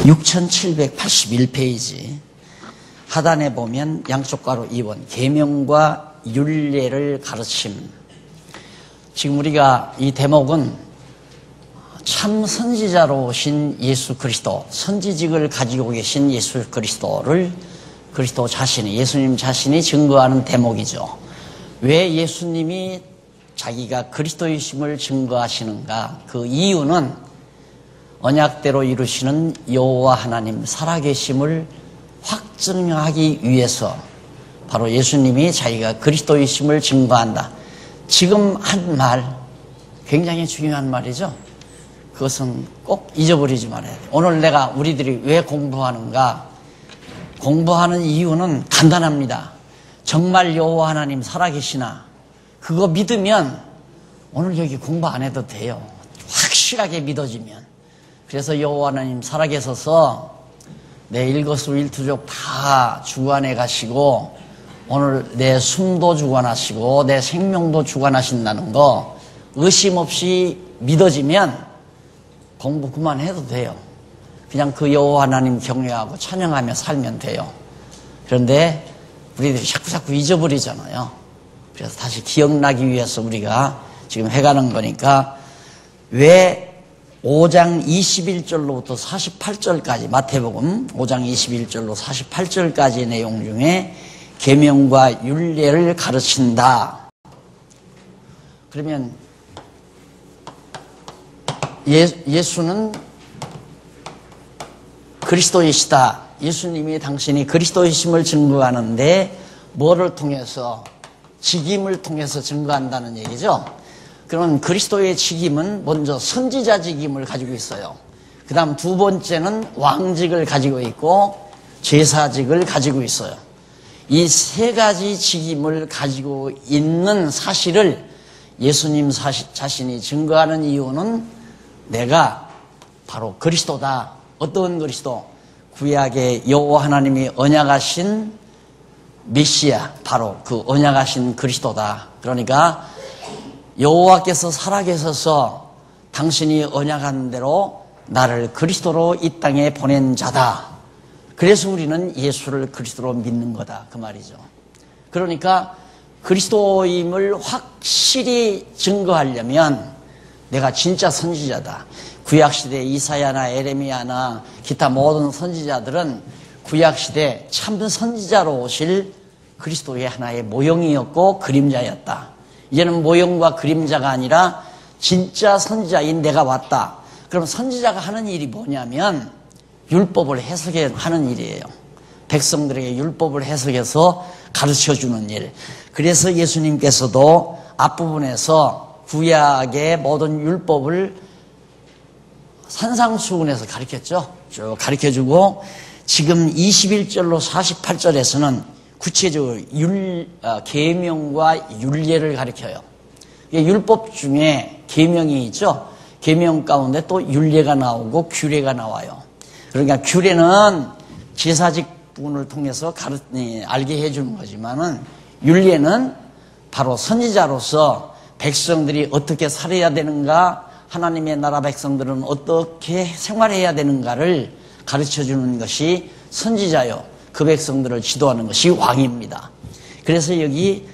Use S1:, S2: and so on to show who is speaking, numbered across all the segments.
S1: 6781페이지 하단에 보면 양쪽 가로 2번 계명과 율례를 가르침. 지금 우리가 이 대목은 참 선지자로 오신 예수 그리스도, 선지직을 가지고 계신 예수 그리스도를 그리스도 자신이, 예수님 자신이 증거하는 대목이죠. 왜 예수님이 자기가 그리스도이심을 증거하시는가? 그 이유는 언약대로 이루시는 여호와 하나님 살아계심을 확증하기 위해서 바로 예수님이 자기가 그리스도이심을 증거한다. 지금 한 말 굉장히 중요한 말이죠. 그것은 꼭 잊어버리지 말아야 돼. 오늘 내가 우리들이 왜 공부하는가? 공부하는 이유는 간단합니다. 정말 여호와 하나님 살아계시나? 그거 믿으면 오늘 여기 공부 안 해도 돼요. 확실하게 믿어지면. 그래서 여호와 하나님 살아계셔서 내 일거수일투족 다 주관해 가시고 오늘 내 숨도 주관하시고 내 생명도 주관하신다는 거 의심 없이 믿어지면 공부 그만해도 돼요. 그냥 그 여호와 하나님 경외하고 찬양하며 살면 돼요. 그런데 우리들이 자꾸 잊어버리잖아요. 그래서 다시 기억나기 위해서 우리가 지금 해가는 거니까 왜 5장 21절로부터 48절까지 마태복음 5장 21절로 48절까지 내용 중에 계명과 율례를 가르친다. 그러면 예수는 그리스도이시다. 예수님이 당신이 그리스도이심을 증거하는데 뭐를 통해서? 직임을 통해서 증거한다는 얘기죠. 그러면 그리스도의 직임은 먼저 선지자 직임을 가지고 있어요. 그 다음 두 번째는 왕직을 가지고 있고 제사직을 가지고 있어요. 이 세 가지 직임을 가지고 있는 사실을 예수님 자신이 증거하는 이유는 내가 바로 그리스도다. 어떤 그리스도? 구약의 여호와 하나님이 언약하신 메시아, 바로 그 언약하신 그리스도다. 그러니까 여호와께서 살아계셔서 당신이 언약한 대로 나를 그리스도로 이 땅에 보낸 자다. 그래서 우리는 예수를 그리스도로 믿는 거다. 그 말이죠. 그러니까 그리스도임을 확실히 증거하려면 내가 진짜 선지자다. 구약시대 이사야나 에레미야나 기타 모든 선지자들은 구약시대 참 선지자로 오실 그리스도의 하나의 모형이었고 그림자였다. 이제는 모형과 그림자가 아니라 진짜 선지자인 내가 왔다. 그럼 선지자가 하는 일이 뭐냐면 율법을 해석하는 일이에요. 백성들에게 율법을 해석해서 가르쳐주는 일. 그래서 예수님께서도 앞부분에서 구약의 모든 율법을 산상수훈에서 가르쳤죠. 쭉 가르쳐주고 지금 21절로 48절에서는 구체적으로 계명과 율례를 가르쳐요. 율법 중에 계명이 있죠. 계명 가운데 또 율례가 나오고 규례가 나와요. 그러니까 규례는 제사직 부분을 통해서 알게 해주는 거지만은 율례는 바로 선지자로서 백성들이 어떻게 살아야 되는가, 하나님의 나라 백성들은 어떻게 생활해야 되는가를 가르쳐주는 것이 선지자요. 그 백성들을 지도하는 것이 왕입니다. 그래서 여기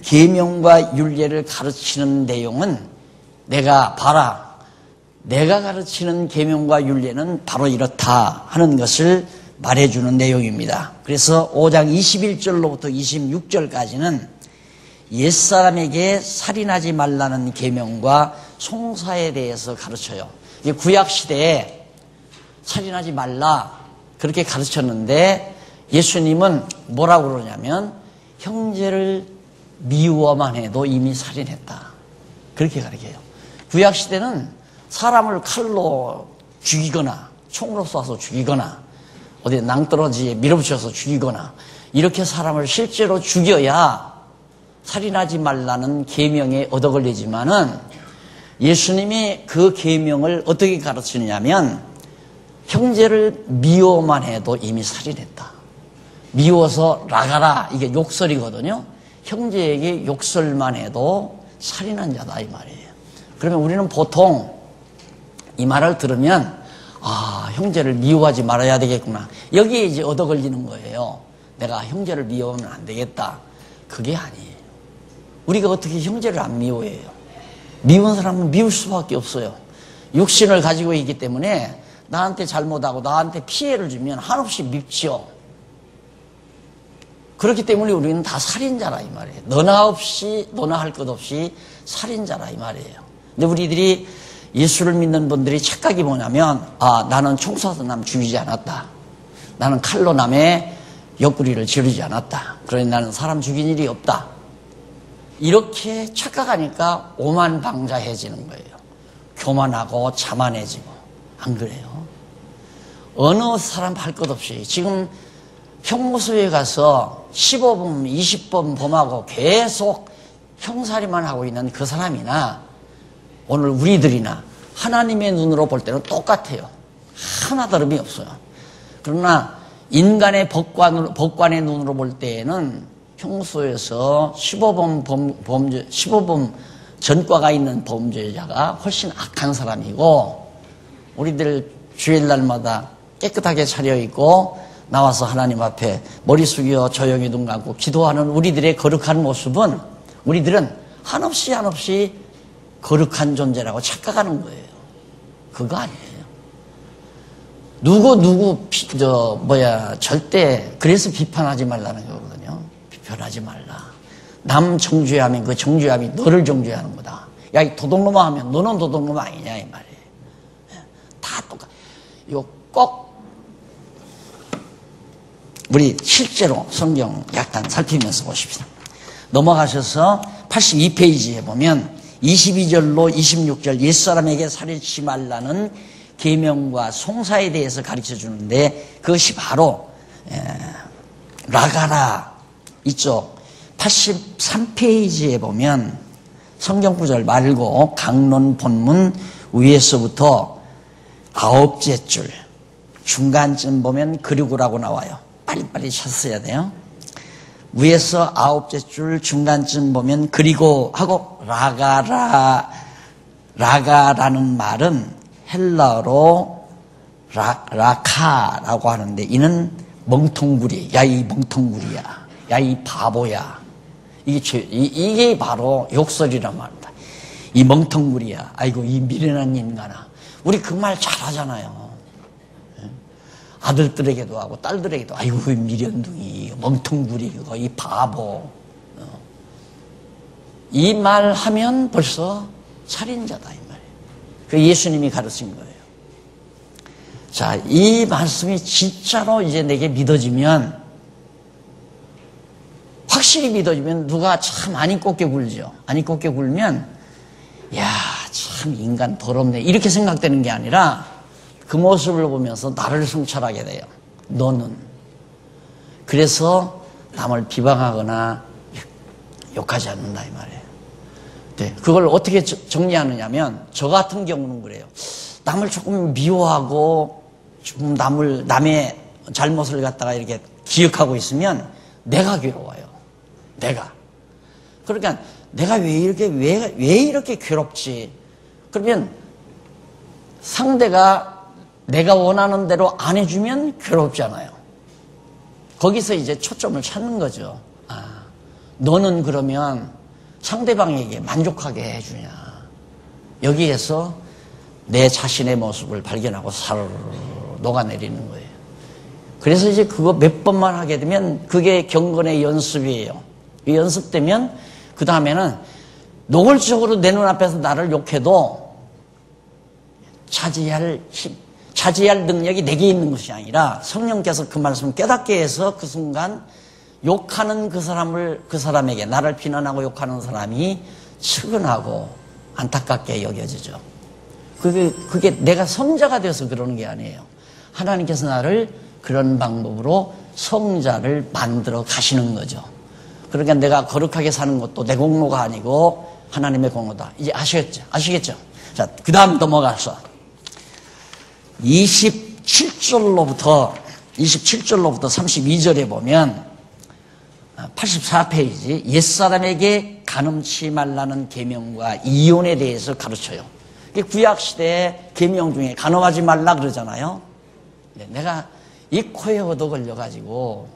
S1: 계명과 율례를 가르치는 내용은 내가 봐라. 내가 가르치는 계명과 율례는 바로 이렇다 하는 것을 말해주는 내용입니다. 그래서 5장 21절로부터 26절까지는 옛사람에게 살인하지 말라는 계명과 송사에 대해서 가르쳐요. 구약시대에 살인하지 말라 그렇게 가르쳤는데 예수님은 뭐라고 그러냐면 형제를 미워만 해도 이미 살인했다. 그렇게 가르쳐요. 구약시대는 사람을 칼로 죽이거나 총으로 쏴서 죽이거나 어디 낭떠러지에 밀어붙여서 죽이거나 이렇게 사람을 실제로 죽여야 살인하지 말라는 계명에 얻어걸리지만은 예수님이 그 계명을 어떻게 가르치느냐면 형제를 미워만 해도 이미 살인했다. 미워서 나가라 이게 욕설이거든요. 형제에게 욕설만 해도 살인한 자다 이 말이에요. 그러면 우리는 보통 이 말을 들으면 형제를 미워하지 말아야 되겠구나. 여기에 이제 얻어 걸리는 거예요. 내가 형제를 미워하면 안 되겠다. 그게 아니에요. 우리가 어떻게 형제를 안 미워해요? 미운 사람은 미울 수밖에 없어요. 육신을 가지고 있기 때문에 나한테 잘못하고 나한테 피해를 주면 한없이 밉지요. 그렇기 때문에 우리는 다 살인자라 이 말이에요. 너나 할 것 없이 살인자라 이 말이에요. 근데 우리들이 예수를 믿는 분들이 착각이 뭐냐면, 나는 총 쏴서 남 죽이지 않았다. 나는 칼로 남의 옆구리를 지르지 않았다. 그러니 나는 사람 죽인 일이 없다. 이렇게 착각하니까 오만방자해지는 거예요. 교만하고 자만해지고. 안 그래요? 어느 사람 할 것 없이 지금 형무소에 가서 15번, 20번 범하고 계속 형사리만 하고 있는 그 사람이나 오늘 우리들이나 하나님의 눈으로 볼 때는 똑같아요. 하나 다름이 없어요. 그러나 인간의 법관의 눈으로 볼 때에는 형무소에서 15번 전과가 있는 범죄자가 훨씬 악한 사람이고, 우리들 주일날마다 깨끗하게 차려입고 나와서 하나님 앞에 머리 숙여 조용히 눈 감고 기도하는 우리들의 거룩한 모습은 우리들은 한없이 거룩한 존재라고 착각하는 거예요. 그거 아니에요. 절대 그래서 비판하지 말라는 거거든요. 비판하지 말라. 남 정죄하면 그 정죄함이 너를 정죄하는 거다. 야, 이 도둑놈아 하면 너는 도둑놈 아니냐 이 말이에요. 다 똑같아. 이거 꼭 우리 실제로 성경 약간 살피면서 보십시다. 넘어가셔서 82페이지에 보면 22절로 26절 옛사람에게 살인치 말라는 계명과 송사에 대해서 가르쳐 주는데, 그것이 바로 라가라 이쪽 83페이지에 보면 성경 구절 말고 강론 본문 위에서부터 9째 줄 중간쯤 보면 그리고라고 나와요. 빨리빨리 찾으셔야 돼요. 위에서 9째 줄 중간쯤 보면 그리고 하고 라가라는 말은 헬라어로 라카라고 하는데, 이는 멍텅구리. 야, 이 멍텅구리야. 야, 이 바보야. 이게 바로 욕설이란 말입니다. 이 멍텅구리야. 아이고, 이 미련한 인간아. 우리 그 말 잘하잖아요. 아들들에게도 하고 딸들에게도, 아이고, 이 미련둥이, 멍텅구리, 이 바보. 이 말 하면 벌써 살인자다, 이 말이에요. 그 예수님이 가르친 거예요. 자, 이 말씀이 진짜로 이제 내게 믿어지면, 확실히 믿어지면 누가 참 안 입곱게 굴죠. 안 입곱게 굴면, 야, 참 인간 더럽네. 이렇게 생각되는 게 아니라 그 모습을 보면서 나를 성찰하게 돼요. 너는. 그래서 남을 비방하거나 욕하지 않는다 이 말이에요. 네, 그걸 어떻게 정리하느냐면, 저 같은 경우는 그래요. 남을 조금 미워하고 좀 남의 잘못을 갖다가 이렇게 기억하고 있으면 내가 괴로워요. 내가. 그러니까 내가 왜 이렇게 괴롭지? 그러면 상대가 내가 원하는 대로 안 해주면 괴롭잖아요. 거기서 이제 초점을 찾는 거죠. 너는 그러면 상대방에게 만족하게 해주냐. 여기에서 내 자신의 모습을 발견하고 사르르 녹아내리는 거예요. 그래서 이제 그거 몇 번만 하게 되면 그게 경건의 연습이에요. 연습되면 그 다음에는 노골적으로 내 눈앞에서 나를 욕해도 차지할 능력이 내게 있는 것이 아니라 성령께서 그 말씀을 깨닫게 해서 그 순간 욕하는 그 사람에게, 나를 비난하고 욕하는 사람이 측은하고 안타깝게 여겨지죠. 그게 내가 성자가 돼서 그러는 게 아니에요. 하나님께서 나를 그런 방법으로 성자를 만들어 가시는 거죠. 그러니까 내가 거룩하게 사는 것도 내 공로가 아니고 하나님의 공로다. 이제 아시겠죠? 자, 그 다음 넘어가서 27절로부터 32절에 보면 84페이지 옛사람에게 간음치 말라는 계명과 이혼에 대해서 가르쳐요. 구약시대의 계명 중에 간음하지 말라 그러잖아요. 내가 이 코에 얻어 걸려가지고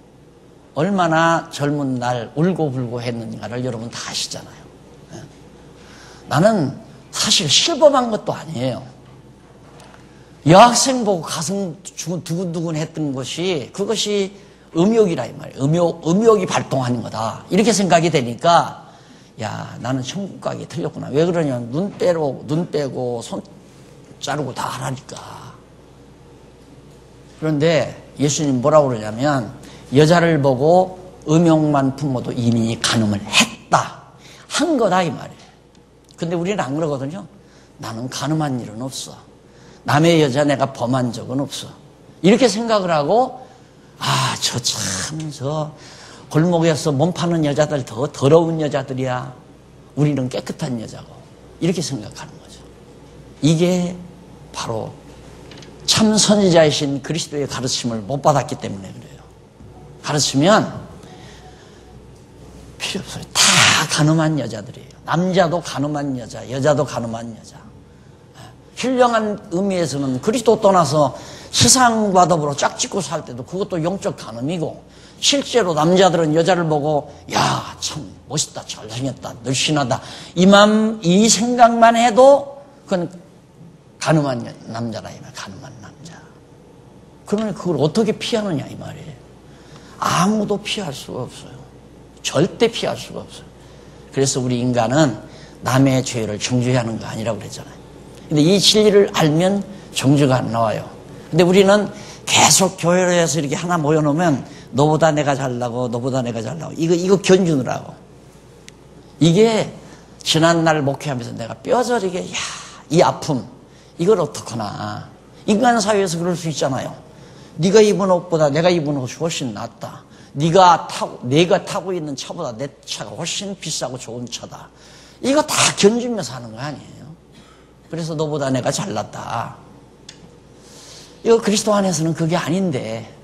S1: 얼마나 젊은 날 울고불고 했는가를 여러분 다 아시잖아요. 나는 사실 실범한 것도 아니에요. 여학생 보고 가슴 두근두근 했던 것이, 그것이 음욕이라 이 말이에요. 음욕이 발동하는 거다. 이렇게 생각이 되니까, 야, 나는 천국 가기 틀렸구나. 왜 그러냐면, 눈 빼고, 손 자르고 다 하라니까. 그런데 예수님 뭐라고 그러냐면, 여자를 보고 음욕만 품어도 이미 간음을 했다. 한 거다, 이 말이에요. 근데 우리는 안 그러거든요. 나는 간음한 일은 없어. 남의 여자 내가 범한 적은 없어. 이렇게 생각을 하고, 아, 저 골목에서 몸 파는 여자들 더 더러운 여자들이야. 우리는 깨끗한 여자고. 이렇게 생각하는 거죠. 이게 바로 참 선지자이신 그리스도의 가르침을 못 받았기 때문에 그래요. 가르치면 필요 없어요. 다 간음한 여자들이에요. 남자도 간음한 여자, 여자도 간음한 여자. 신령한 의미에서는 그리스도 떠나서 세상과 더불어 짝짓고 살 때도 그것도 영적 간음이고, 실제로 남자들은 여자를 보고 야, 참 멋있다, 잘생겼다, 늘씬하다, 이 생각만 해도 그건 간음한 남자라 이 말. 간음한 남자. 그러면 그걸 어떻게 피하느냐 이 말이에요. 아무도 피할 수가 없어요. 절대 피할 수가 없어요. 그래서 우리 인간은 남의 죄를 정죄하는 거 아니라고 그랬잖아요. 근데 이 진리를 알면 정죄가 안 나와요. 근데 우리는 계속 교회에서 이렇게 하나 모여놓으면 너보다 내가 잘나고 너보다 내가 잘나고 이거 견주느라고. 이게 지난날 목회하면서 내가 뼈저리게 이 아픔 이걸 어떡하나. 인간 사회에서 그럴 수 있잖아요. 네가 입은 옷보다 내가 입은 옷이 훨씬 낫다. 내가 타고 있는 차보다 내 차가 훨씬 비싸고 좋은 차다. 이거 다 견주면서 하는 거 아니에요. 그래서 너보다 내가 잘났다. 이거 그리스도 안에서는 그게 아닌데,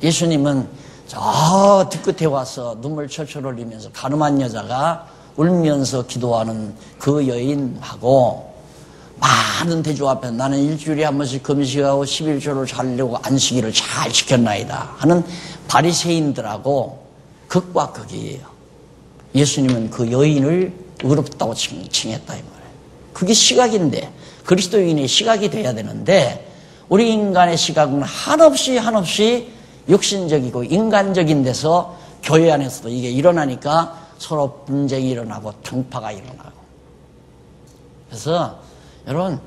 S1: 예수님은 저 뒤끝에 와서 눈물 철철 흘리면서 가늠한 여자가 울면서 기도하는 그 여인하고, 많은 대조 앞에 나는 일주일에 한 번씩 금식하고 11조를 잘려고 안식일을 잘 지켰나이다 하는 바리새인들하고 극과 극이에요. 예수님은 그 여인을 의롭다고 칭했다 이 말이에요. 그게 시각인데, 그리스도인의 시각이 돼야 되는데, 우리 인간의 시각은 한없이 육신적이고 인간적인 데서 교회 안에서도 이게 일어나니까 서로 분쟁이 일어나고 당파가 일어나고. 그래서 여러분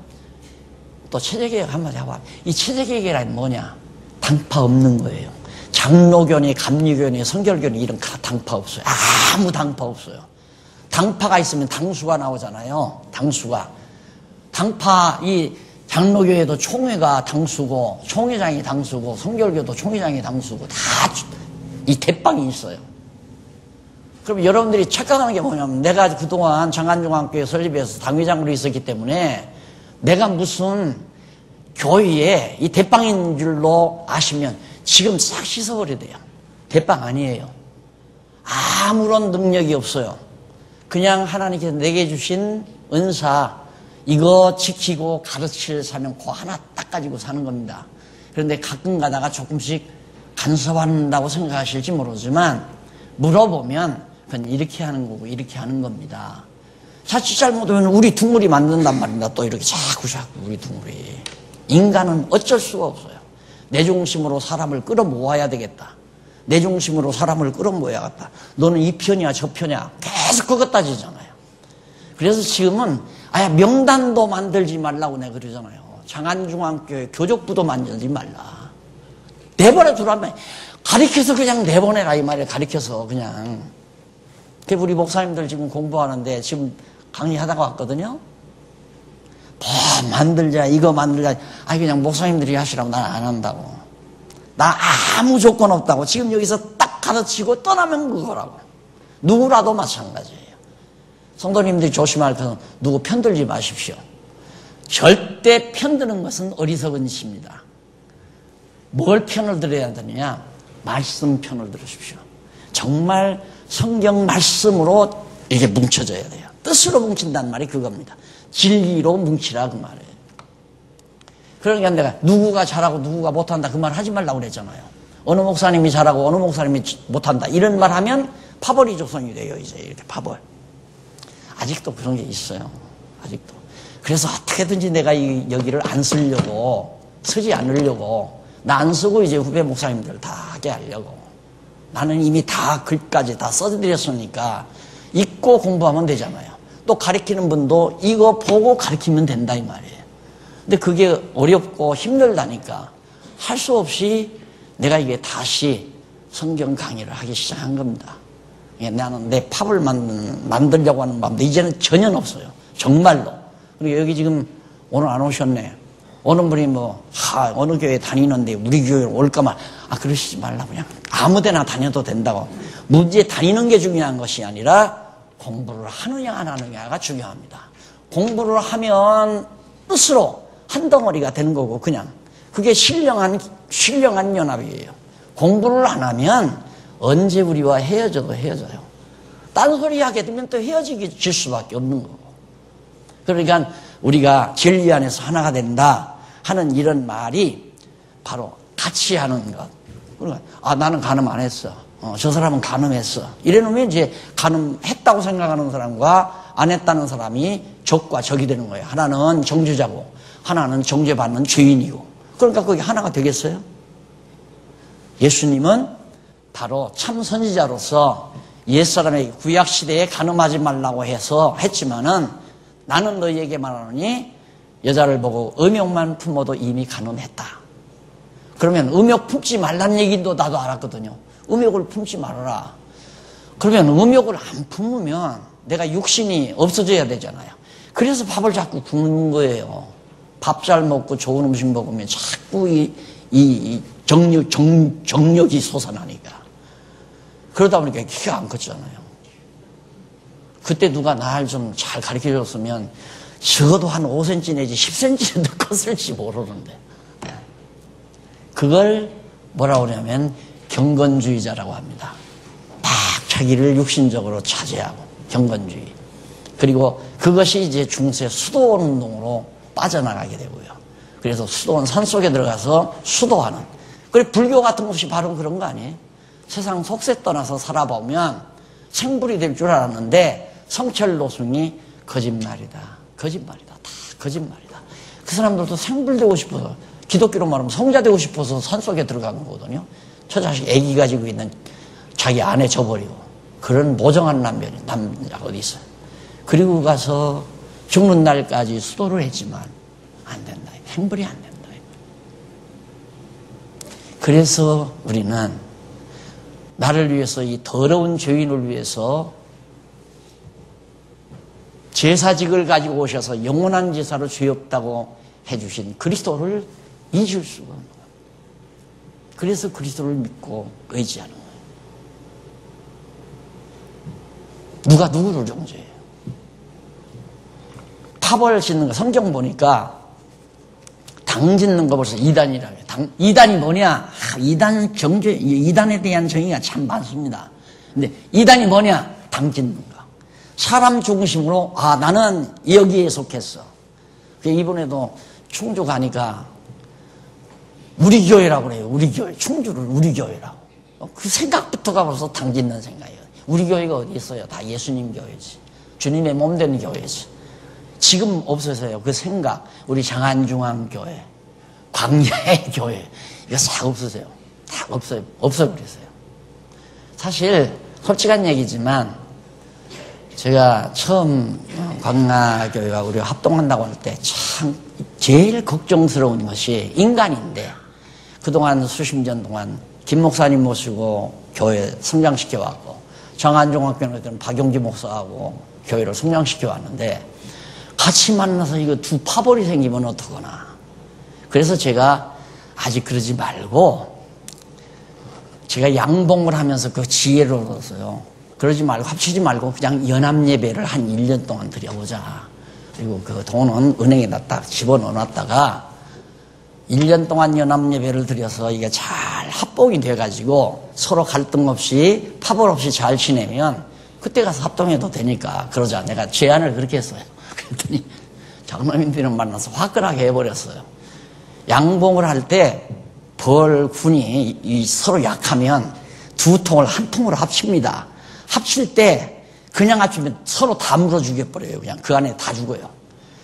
S1: 또 체제개혁 한마디 해봐. 이 체제개혁이란 뭐냐? 당파 없는 거예요. 장로교니 감리교니 성결교니 이런 당파 없어요. 아무 당파 없어요. 당파가 있으면 당수가 나오잖아요. 당파, 이 장로교회도 총회가 당수고, 총회장이 당수고, 성결교도 총회장이 당수고, 다 이 대빵이 있어요. 그럼 여러분들이 착각하는 게 뭐냐면, 내가 그동안 장안중앙교회 설립에서 당회장으로 있었기 때문에, 내가 무슨 교회에 이 대빵인 줄로 아시면 지금 싹 씻어버려야 돼요. 대빵 아니에요. 아무런 능력이 없어요. 그냥 하나님께서 내게 주신 은사, 이거 지키고 가르칠 사명 그 하나 딱 가지고 사는 겁니다. 그런데 가끔 가다가 조금씩 간섭한다고 생각하실지 모르지만, 물어보면 그건 이렇게 하는 거고 이렇게 하는 겁니다. 자칫 잘못하면 우리 둥물이 만든단 말입니다. 또 이렇게 자꾸 우리 둥물이. 인간은 어쩔 수가 없어요. 내 중심으로 사람을 끌어모아야 되겠다. 내 중심으로 사람을 끌어모아야겠다. 너는 이 편이야 저 편이야 계속 그것 따지잖아요. 그래서 지금은 아예 명단도 만들지 말라고 내가 그러잖아요. 장안중앙교회 교족부도 만들지 말라. 내버려 두라면 가르쳐서 그냥 내보내라 이 말이에요. 가르쳐서 그냥. 우리 목사님들 지금 공부하는데 지금 강의하다가 왔거든요. 뭐 만들자 이거 만들자. 아니 그냥 목사님들이 하시라고 난 안 한다고. 나 아무 조건 없다고. 지금 여기서 딱 가르치고 떠나면 그거라고. 누구라도 마찬가지예요. 성도님들이 조심할 것은 누구 편들지 마십시오. 절대 편드는 것은 어리석은 짓입니다. 뭘 편을 들어야 되느냐? 말씀 편을 들으십시오. 정말 성경 말씀으로 이렇게 뭉쳐져야 돼요. 뜻으로 뭉친다는 말이 그겁니다. 진리로 뭉치라 그 말이에요. 그러니까 내가 누구가 잘하고 누구가 못한다 그 말 하지 말라고 그랬잖아요. 어느 목사님이 잘하고 어느 목사님이 못한다 이런 말 하면 파벌이 조성이 돼요. 이제 이렇게 파벌. 아직도 그런 게 있어요. 아직도. 그래서 어떻게든지 내가 여기를 안 쓰려고, 쓰지 않으려고, 나 안 쓰고 이제 후배 목사님들 다 하게 하려고. 나는 이미 다 글까지 다 써드렸으니까 읽고 공부하면 되잖아요. 또 가르치는 분도 이거 보고 가르치면 된다 이 말이에요. 근데 그게 어렵고 힘들다니까 할 수 없이 내가 이게 다시 성경 강의를 하기 시작한 겁니다. 나는 내 팝을 만들려고 하는 마음도 이제는 전혀 없어요. 정말로. 그리고 여기 지금 오늘 안 오셨네. 어느 분이 어느 교회 다니는데 우리 교회로 올까만, 그러시지 말라. 그냥 아무 데나 다녀도 된다고. 문제 다니는 게 중요한 것이 아니라 공부를 하느냐 안 하느냐가 중요합니다. 공부를 하면 스스로 한 덩어리가 되는 거고, 그냥. 그게 신령한 연합이에요. 공부를 안 하면 언제 우리와 헤어져도 헤어져요. 딴소리 하게 되면 또 헤어질 수밖에 없는 거고. 그러니까 우리가 진리 안에서 하나가 된다 하는 이런 말이 바로 같이 하는 것. 그러니까 나는 간음 안 했어. 저 사람은 간음했어. 이래놓으면 이제 간음했다고 생각하는 사람과 안 했다는 사람이 적과 적이 되는 거예요. 하나는 정죄자고 하나는 정죄받는 죄인이고. 그러니까 그게 하나가 되겠어요? 예수님은 바로 참 선지자로서 옛사람의 구약시대에 간음하지 말라고 해서 했지만은 나는 너희에게 말하노니 여자를 보고 음욕만 품어도 이미 간음했다. 그러면 음욕 품지 말라는 얘기도 나도 알았거든요. 음욕을 품지 말아라. 그러면 음욕을 안 품으면 내가 육신이 없어져야 되잖아요. 그래서 밥을 자꾸 굶는 거예요. 밥 잘 먹고 좋은 음식 먹으면 자꾸 이 정력이 솟아나니까. 그러다 보니까 키가 안 컸잖아요. 그때 누가 날 좀 잘 가르쳐 줬으면 적어도 한 5cm 내지 10cm 더 컸을지 모르는데. 그걸 뭐라고 그러냐면 경건주의자라고 합니다. 막 자기를 육신적으로 차지하고 경건주의. 그리고 그것이 이제 중세 수도원 운동으로 빠져나가게 되고요. 그래서 수도원 산속에 들어가서 수도하는. 그래 불교 같은 것이 바로 그런 거 아니에요? 세상 속세 떠나서 살아보면 생불이 될 줄 알았는데 성철노승이 거짓말이다. 거짓말이다. 다 거짓말이다. 그 사람들도 생불 되고 싶어서 기독교로 말하면 성자 되고 싶어서 산속에 들어간 거거든요. 저 자식 애기 가지고 있는 자기 아내 저버리고 그런 모정한 남자가 어디 있어요. 그리고 가서 죽는 날까지 수도를 했지만 안 된다. 생불이 안 된다. 그래서 우리는 나를 위해서 이 더러운 죄인을 위해서 제사직을 가지고 오셔서 영원한 제사로 죄 없다고 해주신 그리스도를 잊을 수가 없는 거예요. 그래서 그리스도를 믿고 의지하는 거예요. 누가 누구를 정죄해요? 파벌 짓는 거 성경 보니까 당 짓는 거 벌써 이단이라고 해요. 이단이 뭐냐? 이단 정죄, 이단에 대한 정의가 참 많습니다. 근데 이단이 뭐냐? 당 짓는 거. 사람 중심으로 나는 여기에 속했어. 이번에도 충주 가니까 우리 교회라고 그래요. 우리 교회. 충주를 우리 교회라고. 그 생각부터가 벌써 당 짓는 생각이에요. 우리 교회가 어디 있어요? 다 예수님 교회지. 주님의 몸된 교회지. 지금 없어서요. 그 생각. 우리 장안중앙교회, 광야의 교회. 이거 싹 없으세요. 다 없어버렸어요. 사실 솔직한 얘기지만 제가 처음 광야교회가 우리가 합동한다고 할 때 참 제일 걱정스러운 것이 인간인데 그동안 수십 년 동안 김 목사님 모시고 교회 성장시켜 왔고 장안중앙교회는 박용기 목사하고 교회를 성장시켜 왔는데 같이 만나서 이거 두 파벌이 생기면 어떡하나. 그래서 제가 아직 그러지 말고 제가 양봉을 하면서 그 지혜를 얻었어요. 그러지 말고 합치지 말고 그냥 연합예배를 한 1년 동안 드려보자. 그리고 그 돈은 은행에다 딱 집어넣어놨다가 1년 동안 연합예배를 드려서 이게 잘 합봉이 돼가지고 서로 갈등 없이 파벌 없이 잘 지내면 그때 가서 합동해도 되니까 그러자. 내가 제안을 그렇게 했어요. 그랬더니 장로님들은 만나서 화끈하게 해버렸어요. 양봉을 할 때 벌군이 서로 약하면 두 통을 한 통으로 합칩니다. 합칠 때 그냥 합치면 서로 다 물어 죽여버려요. 그냥 그 안에 다 죽어요.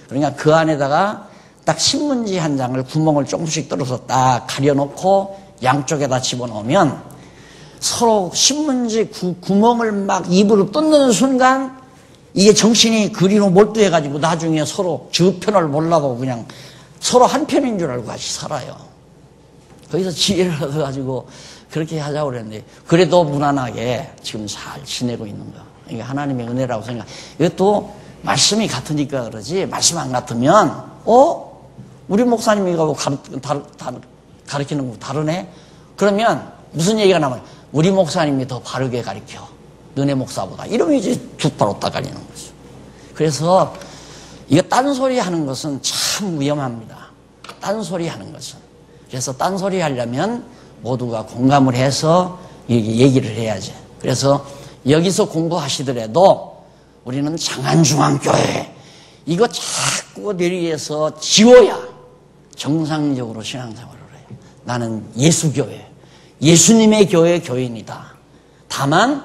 S1: 그러니까 그 안에다가 딱 신문지 한 장을 구멍을 조금씩 뚫어서 딱 가려놓고 양쪽에다 집어넣으면 서로 신문지 구멍을 막 입으로 뜯는 순간 이게 정신이 그리로 몰두해가지고 나중에 서로 저편을 몰라도 그냥 서로 한 편인 줄 알고 같이 살아요. 거기서 지혜를 얻어가지고 그렇게 하자고 그랬는데 그래도 무난하게 지금 잘 지내고 있는 거. 이게 하나님의 은혜라고 생각. 이것도 말씀이 같으니까 그러지 말씀 안 같으면 우리 목사님이 가르치는 거 다르네? 그러면 무슨 얘기가 나면 우리 목사님이 더 바르게 가르쳐. 너네 목사보다. 이러면 이제 두바로 따갈리는 거죠. 그래서 이거 딴소리 하는 것은 참 위험합니다. 딴소리 하는 것은. 그래서 딴소리 하려면 모두가 공감을 해서 얘기를 해야지. 그래서 여기서 공부하시더라도 우리는 장안중앙교회 이거 자꾸 내리에서 지워야 정상적으로 신앙생활을 해요. 나는 예수교회, 예수님의 교회인이다. 다만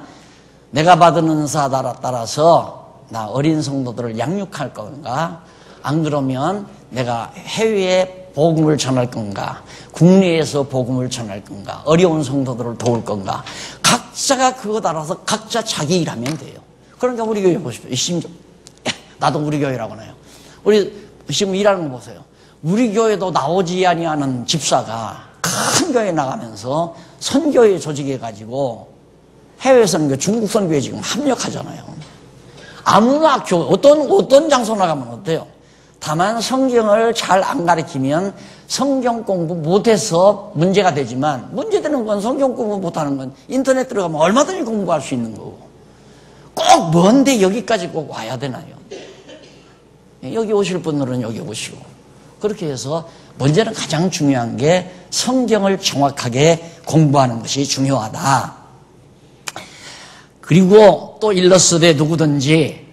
S1: 내가 받은 은사 따라서 나 어린 성도들을 양육할 건가? 안 그러면 내가 해외에 복음을 전할 건가? 국내에서 복음을 전할 건가? 어려운 성도들을 도울 건가? 각자가 그거 따라서 각자 자기 일하면 돼요. 그러니까 우리 교회 보십시오. 나도 우리 교회라고 하나요? 우리 지금 일하는 거 보세요. 우리 교회도 나오지 아니하는 집사가 큰 교회 나가면서 선교회 조직해가지고 해외 선교, 중국 선교에 지금 합력하잖아요. 아무나 교회, 어떤 장소 나가면 어때요? 다만 성경을 잘 안 가르치면 성경 공부 못해서 문제가 되지만 문제되는 건 성경 공부 못하는 건 인터넷 들어가면 얼마든지 공부할 수 있는 거고 꼭 먼데 여기까지 꼭 와야 되나요? 여기 오실 분들은 여기 오시고 그렇게 해서 문제는 가장 중요한 게 성경을 정확하게 공부하는 것이 중요하다. 그리고 또 일러스되 누구든지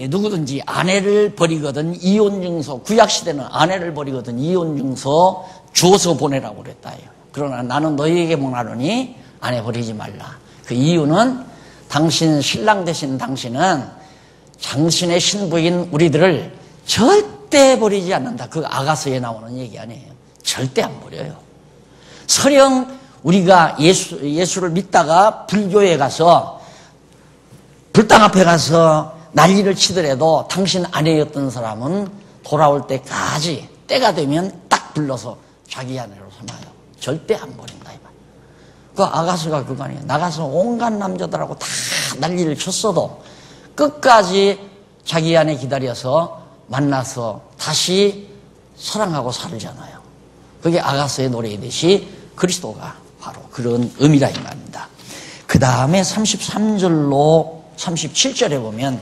S1: 누구든지 아내를 버리거든 이혼증서, 구약시대는 아내를 버리거든 이혼증서 주어서 보내라고 그랬다. 그러나 나는 너희에게 말하노니 아내 버리지 말라. 그 이유는 당신 신랑 되신 당신은 당신의 신부인 우리들을 절대 버리지 않는다. 그 아가서에 나오는 얘기 아니에요. 절대 안 버려요. 설령 우리가 예수를 믿다가 불교에 가서 불당 앞에 가서 난리를 치더라도 당신 아내였던 사람은 돌아올 때까지 때가 되면 딱 불러서 자기 아내로 삼아요. 절대 안 버린다 이 말. 그 아가서가 그거 아니에요. 나가서 온갖 남자들하고 다 난리를 쳤어도 끝까지 자기 아내 기다려서 만나서 다시 사랑하고 살잖아요. 그게 아가서의 노래이듯이 그리스도가 바로 그런 의미라 이 말입니다. 그 다음에 33절로 37절에 보면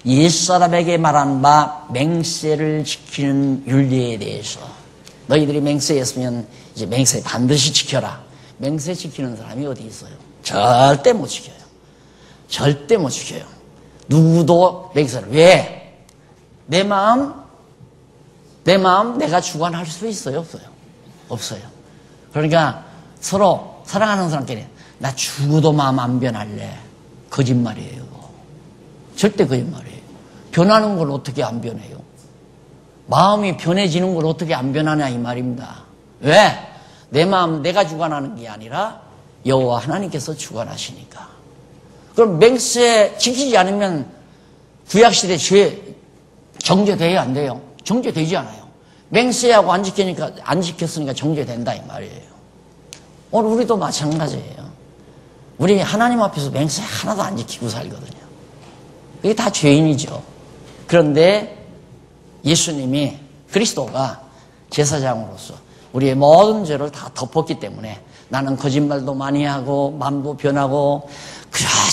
S1: 옛사람에게 말한 바 맹세를 지키는 윤리에 대해서 너희들이 맹세했으면 이제 맹세 반드시 지켜라. 맹세 지키는 사람이 어디 있어요? 절대 못 지켜요. 절대 못 지켜요. 누구도 맹세를. 왜? 내 마음 내가 주관할 수 있어요? 없어요? 없어요. 그러니까 서로 사랑하는 사람끼리 나 죽어도 마음 안 변할래. 거짓말이에요. 절대 거짓말이에요. 변하는 걸 어떻게 안 변해요? 마음이 변해지는 걸 어떻게 안 변하냐 이 말입니다. 왜? 내 마음 내가 주관하는 게 아니라 여호와 하나님께서 주관하시니까. 그럼 맹세 지키지 않으면 구약시대 죄 정죄돼야 안 돼요? 정죄되지 않아요. 맹세하고 안 지켰으니까 정죄된다 이 말이에요. 오늘 우리도 마찬가지예요. 우리 하나님 앞에서 맹세 하나도 안 지키고 살거든요. 그게 다 죄인이죠. 그런데 예수님이 그리스도가 제사장으로서 우리의 모든 죄를 다 덮었기 때문에 나는 거짓말도 많이 하고 마음도 변하고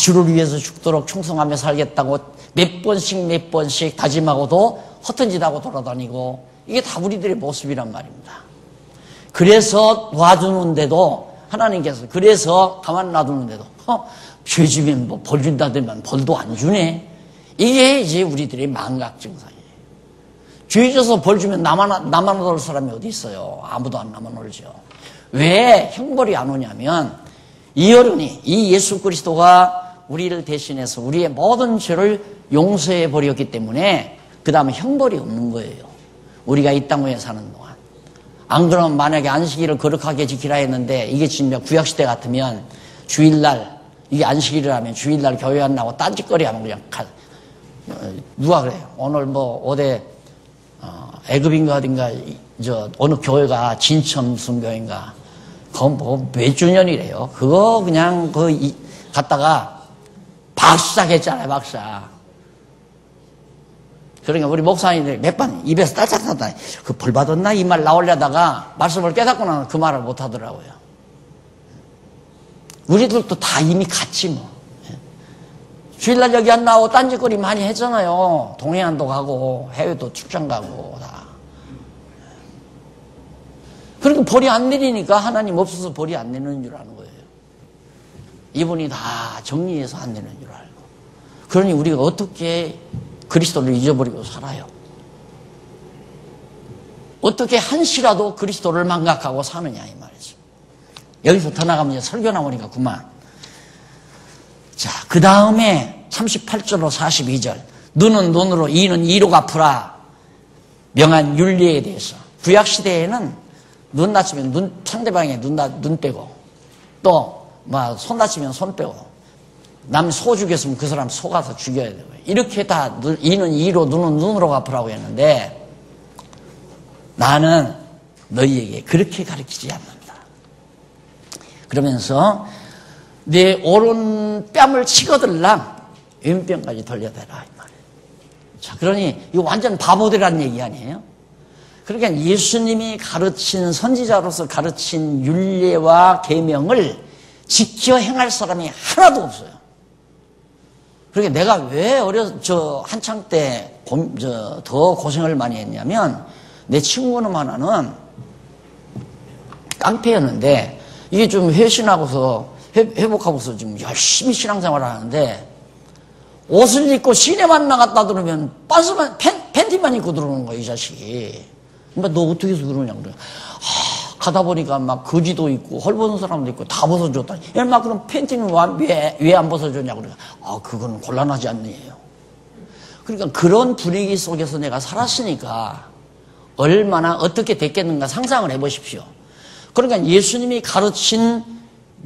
S1: 주를 위해서 죽도록 충성하며 살겠다고 몇 번씩 다짐하고도 허튼 짓 하고 돌아다니고 이게 다 우리들의 모습이란 말입니다. 그래서 놔두는데도 하나님께서 그래서 가만 놔두는데도 죄 지면 뭐 벌 준다더만 벌도 안 주네. 이게 이제 우리들의 망각 증상이에요. 죄 져서 벌 주면 나만 얻을 사람이 어디 있어요? 아무도 안 나만 얻죠. 왜 형벌이 안 오냐면 이 어른이, 이 예수 그리스도가 우리를 대신해서 우리의 모든 죄를 용서해 버렸기 때문에 그 다음에 형벌이 없는 거예요. 우리가 이 땅 위에 사는 동안. 안 그러면 만약에 안식일을 거룩하게 지키라 했는데 이게 진짜 구약시대 같으면 주일날, 이게 안식일이라면 주일날 교회 안 나오고 딴짓거리 하면 그냥 누가 그래요? 오늘 뭐 어디 애굽인가 어딘가 어느 교회가 진천 무슨 교회인가 그거 뭐 몇 주년이래요. 그거 그냥 갔다가 박사겠잖아요, 박사. 그러니까 우리 목사님들이 몇 번 입에서 딸짝 났다. 그 벌 받았나? 이 말 나오려다가 말씀을 깨닫고 나면 그 말을 못 하더라고요. 우리들도 다 이미 갔지 뭐. 주일날 여기 안 나오고 딴짓거리 많이 했잖아요. 동해안도 가고 해외도 출장 가고 다. 그러니까 벌이 안 내리니까 하나님 없어서 벌이 안 내리는 줄 아는 거예요. 이분이 다 정리해서 안 내리는 줄 알고. 그러니 우리가 어떻게 그리스도를 잊어버리고 살아요? 어떻게 한시라도 그리스도를 망각하고 사느냐 이 말이죠. 여기서 더 나가면 이제 설교 나오니까 그만. 자, 그 다음에 38절로 42절. 눈은 눈으로, 이는 이로 갚으라. 명한 윤리에 대해서. 구약시대에는 눈 다치면 상대방에 눈 떼고, 또, 손 다치면 손 빼고, 남 소 죽였으면 그 사람 소 가서 죽여야 되고, 이렇게 다, 이는 이로, 눈은 눈으로 갚으라고 했는데, 나는 너희에게 그렇게 가르치지 않는다. 그러면서, 내 오른 뺨을 치거들랑 왼뺨까지 돌려대라 이 말이에요. 자, 그러니 이거 완전 바보들이라는 얘기 아니에요? 그러니까 예수님이 가르친 선지자로서 가르친 율례와 계명을 지켜 행할 사람이 하나도 없어요. 그러니까 내가 왜 한창 때 더 고생을 많이 했냐면 내 친구는 하나는 깡패였는데 이게 좀 회복하고서 지금 열심히 신앙생활을 하는데 옷을 입고 시내만 나갔다 들으면 팬티만 입고 들어오는 거야, 이 자식이. 그러니까 너 어떻게 해서 그러냐고 그래. 가다 보니까 막 거지도 있고 헐벗은 사람도 있고 다 벗어줬다니. 막 그럼 팬티는 왜 안 벗어줬냐고 그래. 그건 곤란하지 않네요. 그러니까 그런 분위기 속에서 내가 살았으니까 얼마나 어떻게 됐겠는가 상상을 해보십시오. 그러니까 예수님이 가르친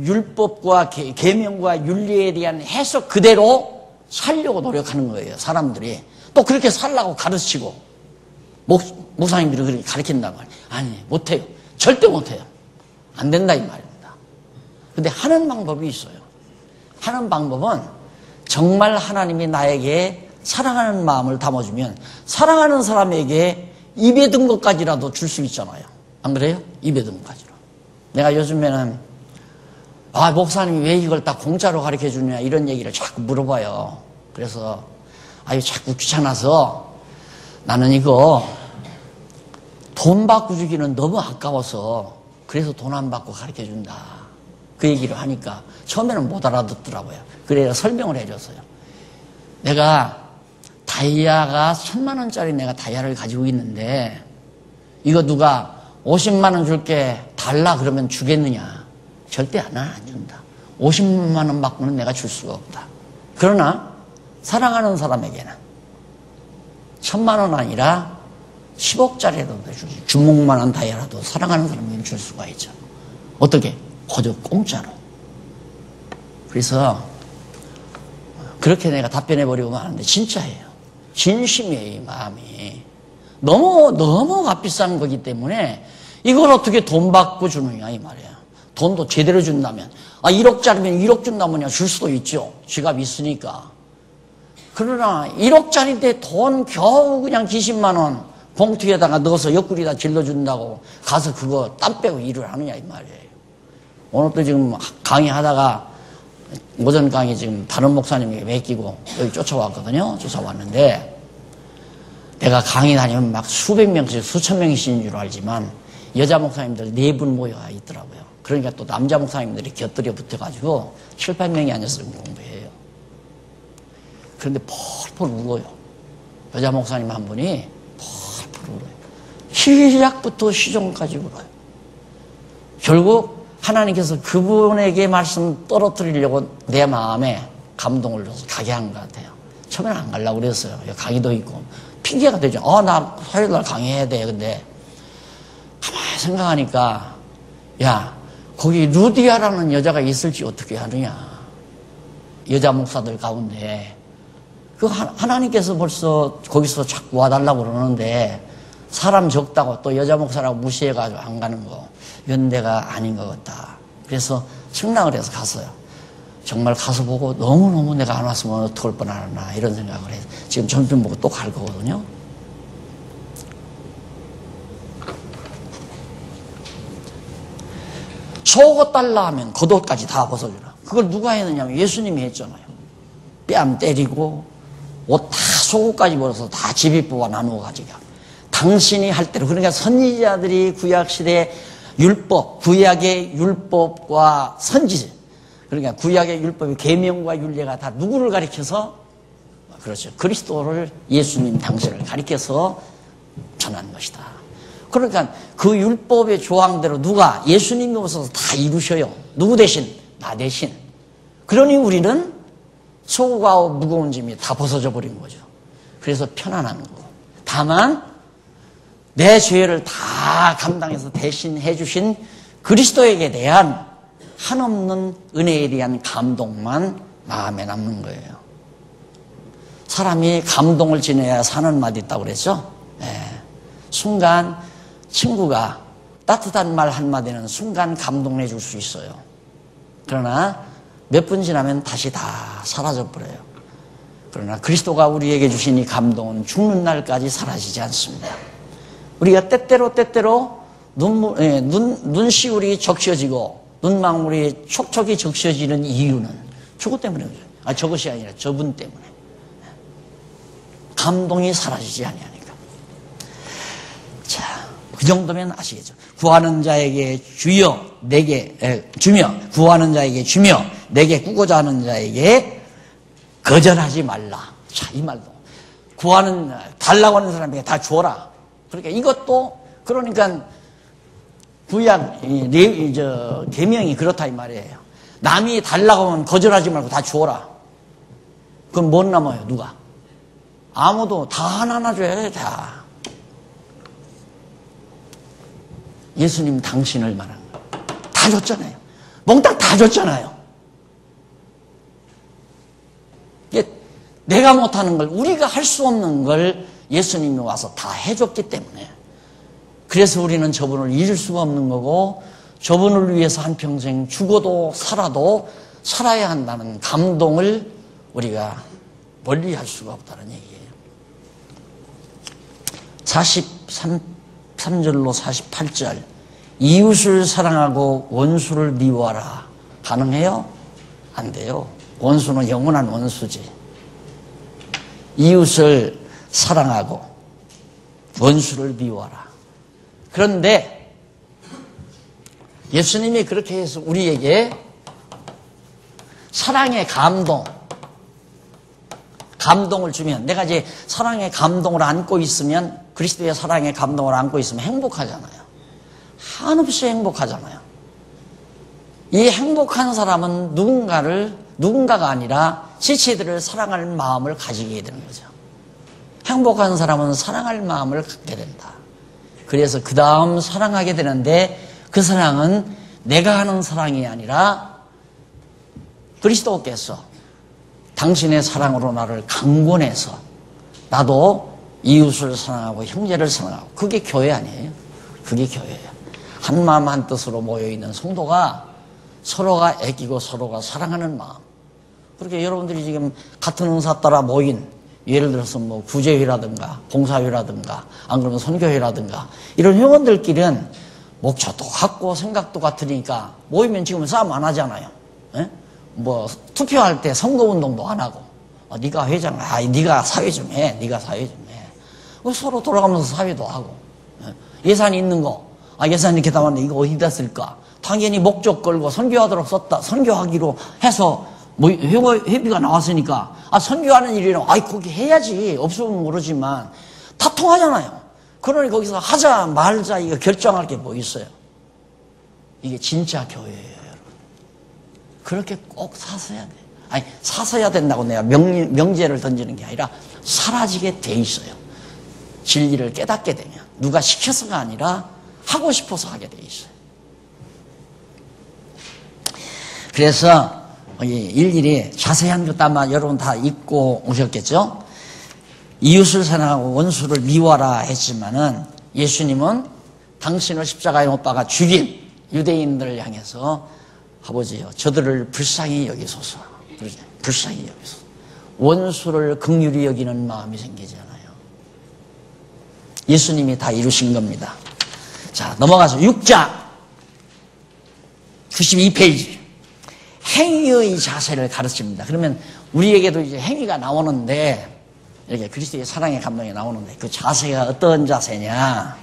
S1: 율법과 계명과 윤리에 대한 해석 그대로 살려고 노력하는 거예요, 사람들이. 또 그렇게 살라고 가르치고 목사님들이 그렇게 가르친단 말이에요. 아니, 못해요. 절대 못해요. 안 된다 이 말입니다. 근데 하는 방법이 있어요. 하는 방법은 정말 하나님이 나에게 사랑하는 마음을 담아주면 사랑하는 사람에게 입에 든 것까지라도 줄 수 있잖아요. 안 그래요? 입에 든 것까지로. 내가 요즘에는 목사님이 왜 이걸 다 공짜로 가르쳐 주느냐 이런 얘기를 자꾸 물어봐요. 그래서 자꾸 귀찮아서 나는 이거 돈 받고 주기는 너무 아까워서 그래서 돈 안 받고 가르쳐 준다. 그 얘기를 하니까 처음에는 못 알아듣더라고요. 그래서 설명을 해줬어요. 내가 다이아가 1000만 원짜리 내가 다이아를 가지고 있는데 이거 누가 50만 원 줄게 달라 그러면 주겠느냐? 절대 안 준다. 50만 원 받고는 내가 줄 수가 없다. 그러나 사랑하는 사람에게는 1000만 원 아니라 10억짜리라도 주지. 주먹만한 다이아라도 사랑하는 사람에게는 줄 수가 있죠. 어떻게? 그저 공짜로. 그래서 그렇게 내가 답변해버리고 마는데 진짜예요. 진심이에요, 이 마음이. 너무 값비싼 거기 때문에 이걸 어떻게 돈 받고 주느냐 이 말이야. 돈도 제대로 준다면 1억짜리면 1억 준다면야 줄 수도 있죠. 지갑 있으니까. 그러나 1억짜리인데 돈 겨우 그냥 기십만 원 봉투에다가 넣어서 옆구리에다 질러준다고 가서 그거 땀 빼고 일을 하느냐 이 말이에요. 오늘 또 지금 강의하다가 오전 강의 지금 다른 목사님에게 맡기고 여기 쫓아왔거든요. 쫓아왔는데 내가 강의 다니면 막 수백 명씩 수천 명이신 줄 알지만 여자 목사님들 4분 모여 있더라고요. 그러니까 또 남자 목사님들이 곁들여 붙어가지고 7, 8명이 앉아서 공부해요. 그런데 펄펄 울어요. 여자 목사님 한 분이 펄펄 울어요. 시작부터 시종까지 울어요. 결국 하나님께서 그분에게 말씀 떨어뜨리려고 내 마음에 감동을 줘서 가게 한 것 같아요. 처음에는 안 가려고 그랬어요. 강의도 있고. 핑계가 되죠. 나 화요일날 강의해야 돼. 근데 가만히 생각하니까 야, 거기 루디아라는 여자가 있을지 어떻게 하느냐. 여자 목사들 가운데. 하나님께서 벌써 거기서 자꾸 와달라고 그러는데 사람 적다고 또 여자 목사라고 무시해가지고 안 가는 거. 이건 내가 아닌 것 같다. 그래서 승낙을 해서 갔어요. 정말 가서 보고 너무너무 내가 안 왔으면 어떡할 뻔하나 이런 생각을 해서 지금 점심 보고 또 갈 거거든요. 속옷 달라 하면 겉옷까지 다 벗어주라. 그걸 누가 했느냐면 예수님이 했잖아요. 뺨 때리고 옷 다 속옷까지 벗어서 다 제비뽑아 나누어 가지고 당신이 할 대로. 그러니까 선지자들이 구약시대 율법, 구약의 율법과 선지, 그러니까 구약의 율법의 계명과 율례가 다 누구를 가리켜서, 그렇죠, 그리스도를, 예수님 당신을 가리켜서 전한 것이다. 그러니까 그 율법의 조항대로 누가, 예수님이 오셔서 다 이루셔요. 누구 대신? 나 대신. 그러니 우리는 소고가 무거운 짐이 다 벗어져 버린 거죠. 그래서 편안한 거고. 다만 내 죄를 다 감당해서 대신 해주신 그리스도에게 대한 한없는 은혜에 대한 감동만 마음에 남는 거예요. 사람이 감동을 지내야 사는 맛이 있다고 그랬죠. 순간 친구가 따뜻한 말 한마디는 순간 감동을 해줄 수 있어요. 그러나 몇 분 지나면 다시 다 사라져버려요. 그러나 그리스도가 우리에게 주신 이 감동은 죽는 날까지 사라지지 않습니다. 우리가 때때로 눈시울이 적셔지고 눈망울이 촉촉이 적셔지는 이유는 저것 때문에 그래요. 저것이 아니라 저분 때문에. 감동이 사라지지 아니하니까. 자, 그 정도면 아시겠죠. 구하는 자에게 주여 내게 주며, 구하는 자에게 주며 내게 꾸고자 하는 자에게 거절하지 말라. 자, 이 말도 달라고 하는 사람에게 다 주어라. 그러니까 이것도, 그러니까 구약 계명이 그렇다 이 말이에요. 남이 달라고 하면 거절하지 말고 다 주어라. 그럼 못 남아요. 누가? 아무도. 다 하나하나 줘야 돼. 다. 예수님 당신을 말한 거. 다 줬잖아요. 몽땅 다 줬잖아요. 이게 내가 못하는 걸, 우리가 할 수 없는 걸 예수님이 와서 다 해줬기 때문에. 그래서 우리는 저분을 잊을 수가 없는 거고, 저분을 위해서 한평생 죽어도 살아도 살아야 한다는 감동을 우리가 멀리 할 수가 없다는 얘기예요. 43절로 48절. 이웃을 사랑하고 원수를 미워하라. 가능해요? 안 돼요. 원수는 영원한 원수지. 이웃을 사랑하고 원수를 미워하라. 그런데 예수님이 그렇게 해서 우리에게 사랑의 감동을 주면, 내가 이제 사랑의 감동을 안고 있으면, 그리스도의 사랑의 감동을 안고 있으면 행복하잖아요. 한없이 행복하잖아요. 이 행복한 사람은 누군가가 아니라 지체들을 사랑할 마음을 가지게 되는 거죠. 행복한 사람은 사랑할 마음을 갖게 된다. 그래서 그 다음 사랑하게 되는데, 그 사랑은 내가 하는 사랑이 아니라 그리스도께서 당신의 사랑으로 나를 강권해서 나도 이웃을 사랑하고 형제를 사랑하고, 그게 교회 아니에요? 그게 교회예요. 한 마음 한 뜻으로 모여있는 성도가 서로가 애끼고 서로가 사랑하는 마음. 그렇게 여러분들이 지금 같은 은사 따라 모인, 예를 들어서 뭐 구제회라든가 봉사회라든가 안 그러면 선교회라든가 이런 회원들끼리는 목표도 같고 생각도 같으니까 모이면 지금 싸움 안 하잖아요. 에? 뭐 투표할 때 선거운동도 안 하고, 네가 회장, 네가 사회 좀 해, 네가 사회 좀 해. 서로 돌아가면서 사회도 하고. 예산이 있는 거, 예산 이렇게 담았는데 이거 어디다 쓸까? 당연히 목적 걸고 선교하도록 썼다. 선교하기로 해서 뭐 회비가 나왔으니까 선교하는 일이라고 거기 해야지. 없으면 모르지만 다 통하잖아요. 그러니 거기서 하자 말자 이거 결정할 게 뭐 있어요? 이게 진짜 교회예요, 여러분. 그렇게 꼭 사서야 돼. 아니, 사서야 된다고 내가 명제를 던지는 게 아니라 사라지게 돼 있어요. 진리를 깨닫게 되면. 누가 시켜서가 아니라 하고 싶어서 하게 돼 있어요. 그래서 일일이 자세한 것도 아마 여러분 다 읽고 오셨겠죠? 이웃을 사랑하고 원수를 미워하라 했지만은 예수님은 당신을 십자가에 못 박아 죽인 유대인들을 향해서 아버지요, 저들을 불쌍히 여기소서. 불쌍히 여기소서. 원수를 긍휼히 여기는 마음이 생기잖아요. 예수님이 다 이루신 겁니다. 자, 넘어가서 6장 92페이지. 행위의 자세를 가르칩니다. 그러면 우리에게도 이제 행위가 나오는데, 이렇게 그리스도의 사랑의 감동이 나오는데, 그 자세가 어떤 자세냐?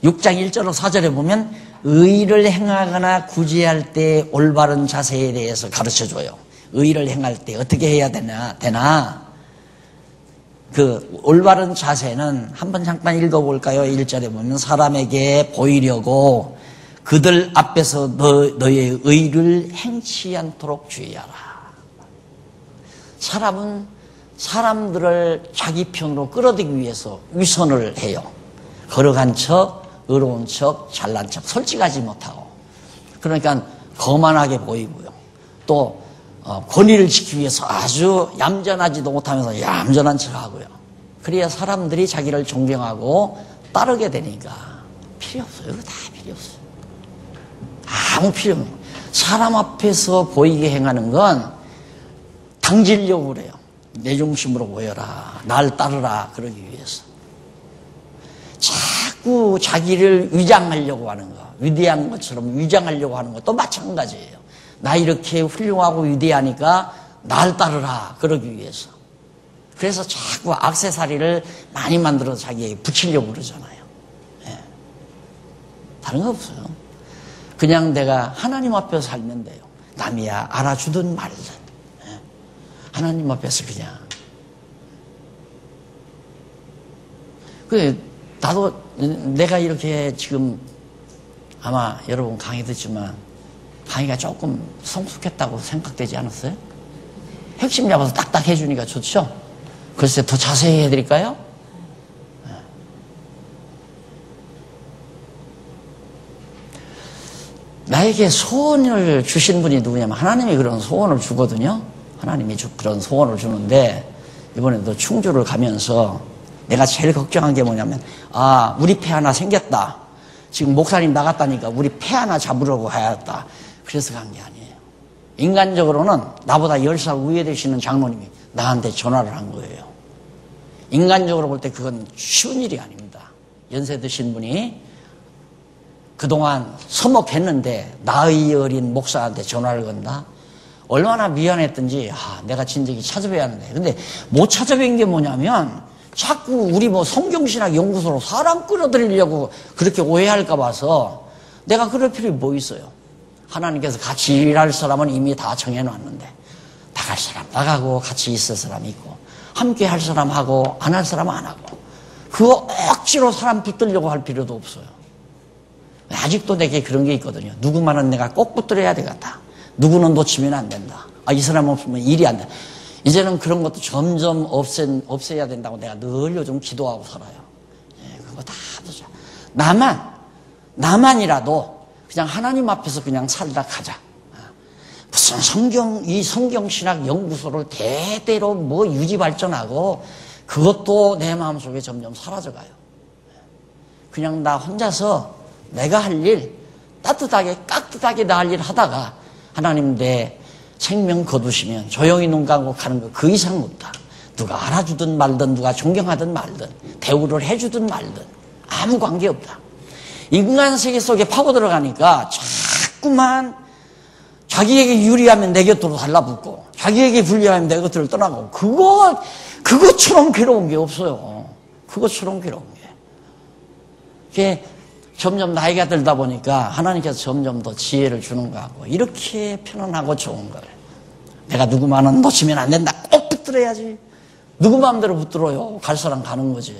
S1: 6장 1절로 4절에 보면, 의를 행하거나 구제할 때 올바른 자세에 대해서 가르쳐줘요. 의를 행할 때 어떻게 해야 되나? 그 올바른 자세는 한번 잠깐 읽어볼까요? 1절에 보면, 사람에게 보이려고 그들 앞에서 너의 의를 행치 않도록 주의하라. 사람은 사람들을 자기 편으로 끌어들이기 위해서 위선을 해요. 거룩한 척, 의로운 척, 잘난 척, 솔직하지 못하고. 그러니까 거만하게 보이고요. 또 권위를 지키기 위해서 아주 얌전하지도 못하면서 얌전한 척 하고요. 그래야 사람들이 자기를 존경하고 따르게 되니까 필요 없어요. 이거 다 필요 없어요. 아무 필요 없는 거예요. 사람 앞에서 보이게 행하는 건 당지려고 그래요. 내 중심으로 모여라. 날 따르라. 그러기 위해서. 자꾸 자기를 위장하려고 하는 거, 위대한 것처럼 위장하려고 하는 것도 마찬가지예요. 나 이렇게 훌륭하고 위대하니까 날 따르라. 그러기 위해서. 그래서 자꾸 액세서리를 많이 만들어서 자기에게 붙이려고 그러잖아요. 예. 다른 거 없어요. 그냥 내가 하나님 앞에서 살면 돼요. 남이야 알아주든 말든. 예. 하나님 앞에서 그냥. 나도 내가 이렇게 지금 아마 여러분 강의 듣지만 강의가 조금 성숙했다고 생각되지 않았어요? 핵심 잡아서 딱딱 해주니까 좋죠? 글쎄 더 자세히 해드릴까요? 나에게 소원을 주신 분이 누구냐면 하나님이 그런 소원을 주거든요. 하나님이 그런 소원을 주는데 이번에도 충주를 가면서 내가 제일 걱정한 게 뭐냐면 우리 폐 하나 생겼다. 지금 목사님 나갔다니까 우리 폐 하나 잡으려고 가야겠다. 그래서 간 게 아니에요. 인간적으로는 나보다 10살 위에 되시는 장로님이 나한테 전화를 한 거예요. 인간적으로 볼 때 그건 쉬운 일이 아닙니다. 연세 드신 분이 그동안 서먹했는데 나이 어린 목사한테 전화를 건다? 얼마나 미안했던지 내가 진작에 찾아뵈야 하는데 근데 못 찾아뵌 게 뭐냐면 자꾸 우리 성경신학 연구소로 사람 끌어들이려고 그렇게 오해할까 봐서 내가 그럴 필요가 뭐 있어요. 하나님께서 같이 일할 사람은 이미 다 정해놨는데 나갈 사람 나가고 같이 있을 사람 있고 함께 할 사람 하고 안 할 사람 안 하고 그거 억지로 사람 붙들려고 할 필요도 없어요. 아직도 내게 그런 게 있거든요. 누구만은 내가 꼭 붙들어야 되겠다. 누구는 놓치면 안 된다. 이 사람 없으면 일이 안 돼. 이제는 그런 것도 점점 없애야 된다고 내가 늘 요즘 기도하고 살아요. 그거 다 없어져. 나만이라도 그냥 하나님 앞에서 그냥 살다 가자. 무슨 성경신학 연구소를 대대로 유지 발전하고 그것도 내 마음속에 점점 사라져가요. 그냥 나 혼자서 내가 할 일 따뜻하게 깍듯하게 나 할 일 하다가 하나님 내 생명 거두시면 조용히 눈 감고 가는 거 그 이상 없다. 누가 알아주든 말든 누가 존경하든 말든 대우를 해주든 말든 아무 관계없다. 인간 세계 속에 파고 들어가니까 자꾸만 자기에게 유리하면 내 곁으로 달라붙고 자기에게 불리하면 내 곁을 떠나고 그것처럼 괴로운 게 없어요. 그것처럼 괴로운 게. 그게 점점 나이가 들다 보니까 하나님께서 점점 더 지혜를 주는 것 같고 이렇게 편안하고 좋은 걸 내가 누구만은 놓치면 안 된다. 꼭 붙들어야지. 누구 마음대로 붙들어요. 갈 사람 가는 거지.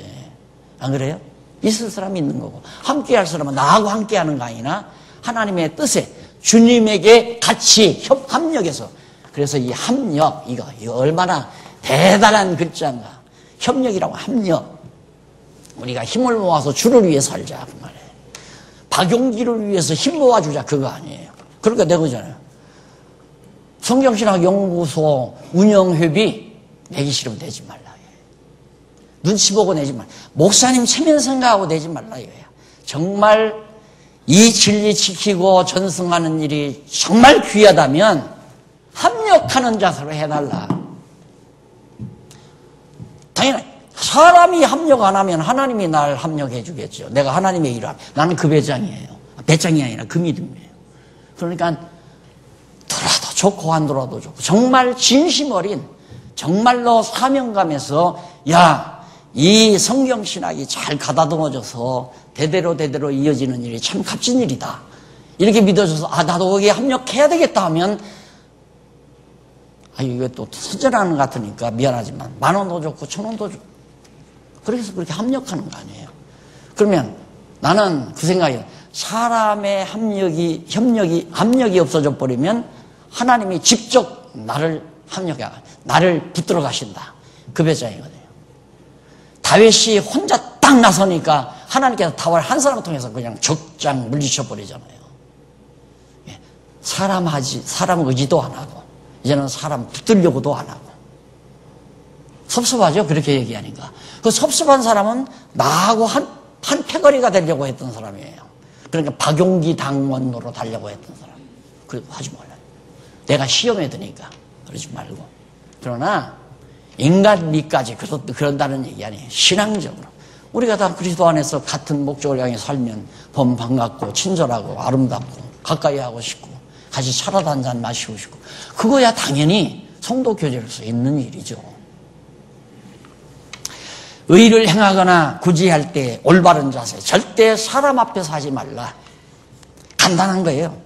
S1: 안 그래요? 있을 사람이 있는 거고, 함께 할 사람은 나하고 함께 하는 거 아니나 하나님의 뜻에 주님에게 같이 합력해서. 그래서 이 합력, 이거 얼마나 대단한 글자인가. 협력이라고, 합력. 우리가 힘을 모아서 주를 위해 살자 그 말이에요. 박용기를 위해서 힘 모아주자 그거 아니에요. 그러니까 내가 그러잖아요. 성경신학연구소 운영회비 내기 싫으면 내지 말라. 눈치 보고 내지 말라. 목사님 체면 생각하고 내지 말라 이거야. 정말 이 진리 지키고 전승하는 일이 정말 귀하다면 합력하는 자세로 해달라. 당연히 사람이 합력 안 하면 하나님이 날 합력해 주겠죠. 내가 하나님의 일을 하면. 나는 그 배짱이에요. 배짱이 아니라 그 믿음이에요. 그러니까 돌아도 좋고 안 돌아도 좋고 정말 진심 어린, 정말로 사명감에서 야, 이 성경신학이 잘 가다듬어져서 대대로 이어지는 일이 참 값진 일이다. 이렇게 믿어줘서 나도 거기에 합력해야 되겠다 하면 이게 또 선전하는 것 같으니까 미안하지만 10,000원도 좋고 1,000원도 좋고 그래서 그렇게 합력하는 거 아니에요. 그러면 나는 그 생각이에요. 사람의 합력이 없어져 버리면 하나님이 직접 나를 붙들어 가신다. 그 배짱이거든요. 다윗이 혼자 딱 나서니까 하나님께서 다윗 한 사람을 통해서 그냥 적장 물리쳐 버리잖아요. 사람 의지도 안 하고 이제는 사람 붙들려고도 안 하고 섭섭하죠. 그렇게 얘기하니까. 그 섭섭한 사람은 나하고 한 패거리가 되려고 했던 사람이에요. 그러니까 박용기 당원으로 달려고 했던 사람. 그래도 하지 말라. 내가 시험에 드니까 그러지 말고. 그러나 인간미까지 그런다는 얘기 아니에요. 신앙적으로. 우리가 다 그리스도 안에서 같은 목적을 향해 살면 반갑고 친절하고 아름답고 가까이 하고 싶고 같이 차라도 한 잔 마시고 싶고 그거야 당연히 성도 교제로서 있는 일이죠. 의를 행하거나 구제할 때 올바른 자세, 절대 사람 앞에서 하지 말라. 간단한 거예요.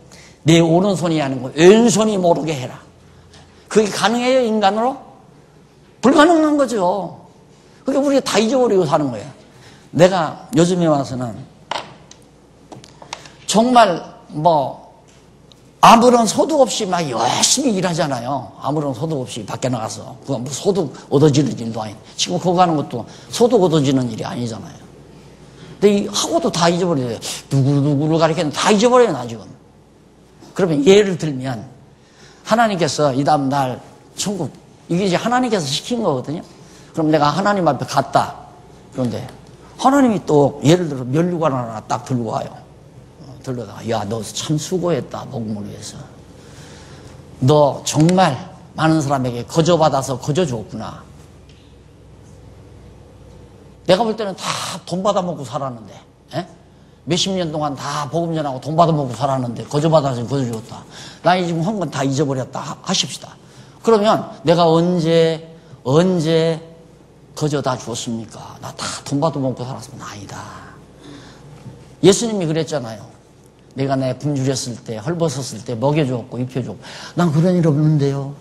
S1: 내 오른손이 하는 거 왼손이 모르게 해라. 그게 가능해요, 인간으로? 불가능한 거죠. 그러니까 우리가 다 잊어버리고 사는 거예요. 내가 요즘에 와서는 정말 아무런 소득 없이 막 열심히 일하잖아요. 아무런 소득 없이 밖에 나가서. 그건 뭐 소득 얻어지는 일도 아닌데. 지금 그거 하는 것도 소득 얻어지는 일이 아니잖아요. 근데 하고도 다 잊어버려요. 누구를 가리키는 다 잊어버려요, 나 지금. 그러면 예를 들면, 하나님께서 이 다음 날 천국, 이게 이제 하나님께서 시킨 거거든요. 그럼 내가 하나님 앞에 갔다. 그런데 하나님이 또 예를 들어 면류관 하나 딱 들고 와요. 들러다가 야, 너 참 수고했다. 복음을 위해서. 너 정말 많은 사람에게 거저받아서 거저줬구나. 내가 볼 때는 다 돈 받아먹고 살았는데 몇십 년 동안 다 복음 전하고 돈 받아먹고 살았는데 거저받아서 거저줬다. 나 지금 한 건 다 잊어버렸다 하십시다. 그러면 내가 언제 거저다 주었습니까? 나 다 돈 받아먹고 살았으면 아니다. 예수님이 그랬잖아요. 내가 내 굶주렸을 때, 헐벗었을 때 먹여주었고 입혀주었고 난 그런 일 없는데요.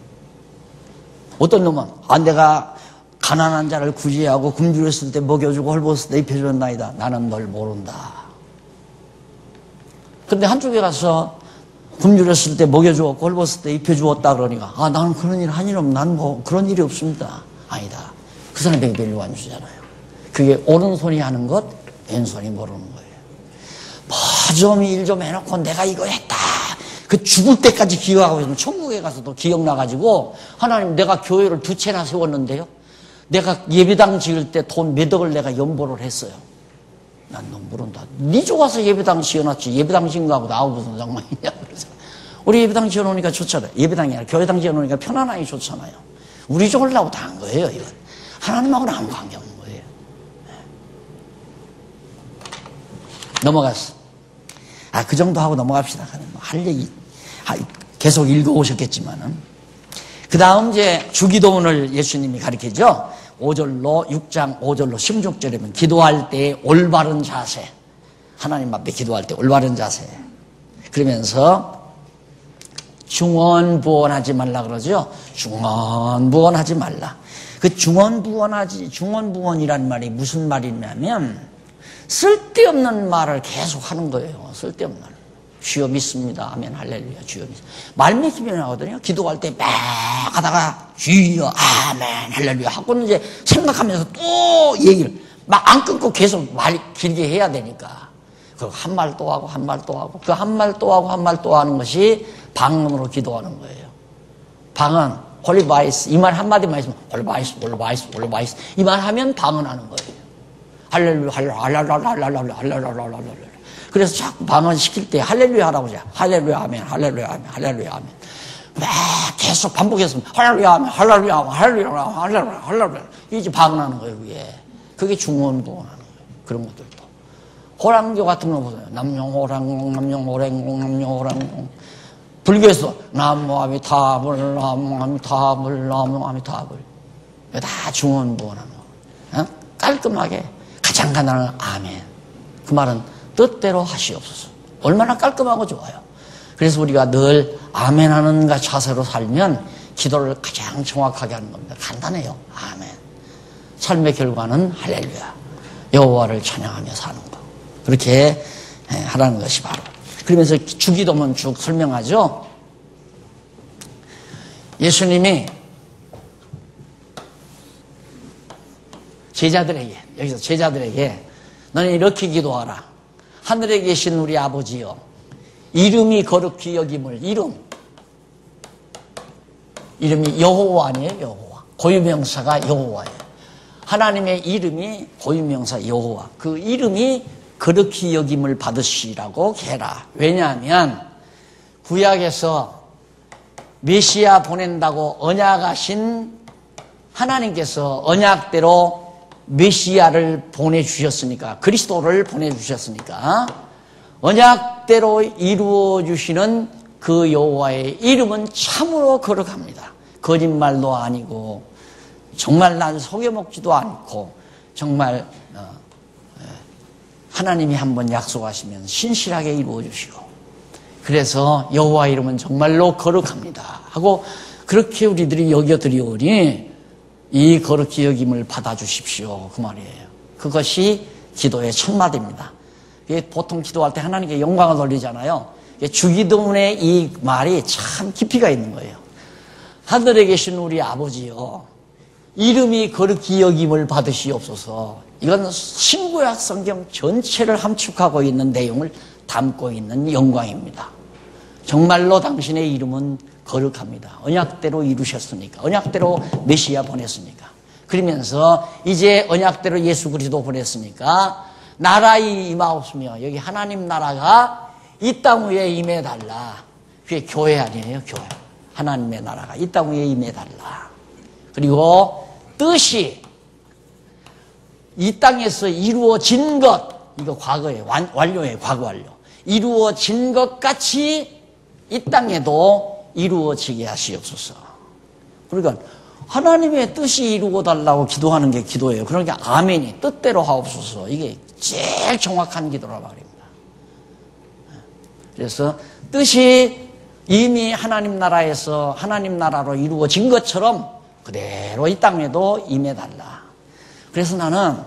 S1: 어떤 놈은 내가 가난한 자를 구제하고 굶주렸을 때 먹여주고 헐벗었을 때 입혀주었나이다. 나는 널 모른다. 그런데 한쪽에 가서 굶주렸을 때 먹여주었고 헐벗었을 때 입혀주었다 그러니까 나는 그런 일 한 일 없는 난 그런 일이 없습니다. 아니다. 그 사람에게 밸류 안 주잖아요. 그게 오른손이 하는 것, 왼손이 모르는 거예요. 좀 일 좀 해놓고 내가 이거 했다. 그 죽을 때까지 기억하고 있으면 천국에 가서도 기억나가지고 하나님 내가 교회를 2채나 세웠는데요. 내가 예배당 지을 때 돈 몇 억을 내가 연보를 했어요. 난 너 모른다. 네 좋아서 예배당 지어놨지. 예배당 지은 거하고 나하고 무슨 상관이냐. 그래서 우리 예배당 지어놓으니까 좋잖아요. 예배당이 아니라 교회당 지어놓으니까 편안하게 좋잖아요. 우리 좋으려고 다 한 거예요. 이건 하나님하고는 아무 관계없는 거예요. 넘어갔어. 그 정도 하고 넘어갑시다. 할 얘기 계속 읽어오셨겠지만은. 그 다음 이제 주기도문을 예수님이 가르치죠. 6장 5절로 16절이면 기도할 때 올바른 자세. 하나님 앞에 기도할 때 올바른 자세. 그러면서 중언부언하지 말라 그러죠. 중언부언하지 말라. 그 중언부언이라는 말이 무슨 말이냐면 쓸데없는 말을 계속 하는 거예요. 쓸데없는 말. 주여 믿습니다. 아멘 할렐루야. 주여 믿습니다. 말 믿기면 하거든요. 기도할 때 막 하다가 주여 아멘 할렐루야 하고는 이제 생각하면서 또 얘기를 막 안 끊고 계속 말 길게 해야 되니까 그 한 말 또 하고 한 말 또 하고 그 한 말 또 하고 한 말 또 하는 것이 방언으로 기도하는 거예요. 방언 홀리 바이스 이 말 한마디만 있으면 홀리 바이스 홀리 바이스 홀리 바이스 이 말 하면 방언하는 거예요. 할렐루야 할렐루야 그래서 자꾸 방언 시킬 때 할렐루야 하라고 하죠. 할렐루야 아멘 할렐루야 아멘 할렐루야 아멘 막 계속 반복해서 할렐루야 아멘 할렐루야 아멘 할렐루야 할렐루야 할렐루야 이제 방언하는 거예요. 그게 중언 부언하는 거예요. 그런 것들도 호랑교 같은 거 보세요. 남용호랑공 남용호랭공 남용호랑공 불교에서 나무아미타불 나무아미타불 나무아미타불 다 중언 부언하는 거. 깔끔하게 가장 간단한 아멘. 그 말은 뜻대로 하시옵소서. 얼마나 깔끔하고 좋아요. 그래서 우리가 늘 아멘하는 자세로 살면 기도를 가장 정확하게 하는 겁니다. 간단해요. 아멘. 삶의 결과는 할렐루야. 여호와를 찬양하며 사는 거. 그렇게 하라는 것이 바로. 그러면서 주기도문 쭉 설명하죠. 예수님이 여기서 제자들에게 너는 이렇게 기도하라. 하늘에 계신 우리 아버지여 이름이 거룩히 여김을 이름이 여호와 아니에요. 여호와 고유명사가 여호와예요. 하나님의 이름이 고유명사 여호와 그 이름이 거룩히 여김을 받으시라고 해라. 왜냐하면 구약에서 메시아 보낸다고 언약하신 하나님께서 언약대로 메시아를 보내주셨으니까 그리스도를 보내주셨으니까 언약대로 이루어주시는 그 여호와의 이름은 참으로 거룩합니다. 거짓말도 아니고 정말 난 속여먹지도 않고 정말 하나님이 한번 약속하시면 신실하게 이루어주시고 그래서 여호와 이름은 정말로 거룩합니다 하고 그렇게 우리들이 여겨드리오니 이 거룩히 여김을 받아주십시오. 그 말이에요. 그것이 기도의 첫 마디입니다. 보통 기도할 때 하나님께 영광을 돌리잖아요. 주기도문의 이 말이 참 깊이가 있는 거예요. 하늘에 계신 우리 아버지요 이름이 거룩히 여김을 받으시옵소서. 이건 신구약 성경 전체를 함축하고 있는 내용을 담고 있는 영광입니다. 정말로 당신의 이름은 거룩합니다. 언약대로 이루셨으니까 언약대로 메시아 보냈으니까 그러면서 이제 언약대로 예수 그리스도 보냈으니까 나라의 임하옵으며 여기 하나님 나라가 이 땅 위에 임해달라. 그게 교회 아니에요. 교회 하나님의 나라가 이 땅 위에 임해달라. 그리고 뜻이 이 땅에서 이루어진 것 이거 과거에 완료예요. 과거 완료 이루어진 것 같이 이 땅에도 이루어지게 하시옵소서. 그러니까 하나님의 뜻이 이루어달라고 기도하는 게 기도예요. 그러니까 아멘이 뜻대로 하옵소서. 이게 제일 정확한 기도란 말입니다. 그래서 뜻이 이미 하나님 나라에서 하나님 나라로 이루어진 것처럼 그대로 이 땅에도 임해달라. 그래서 나는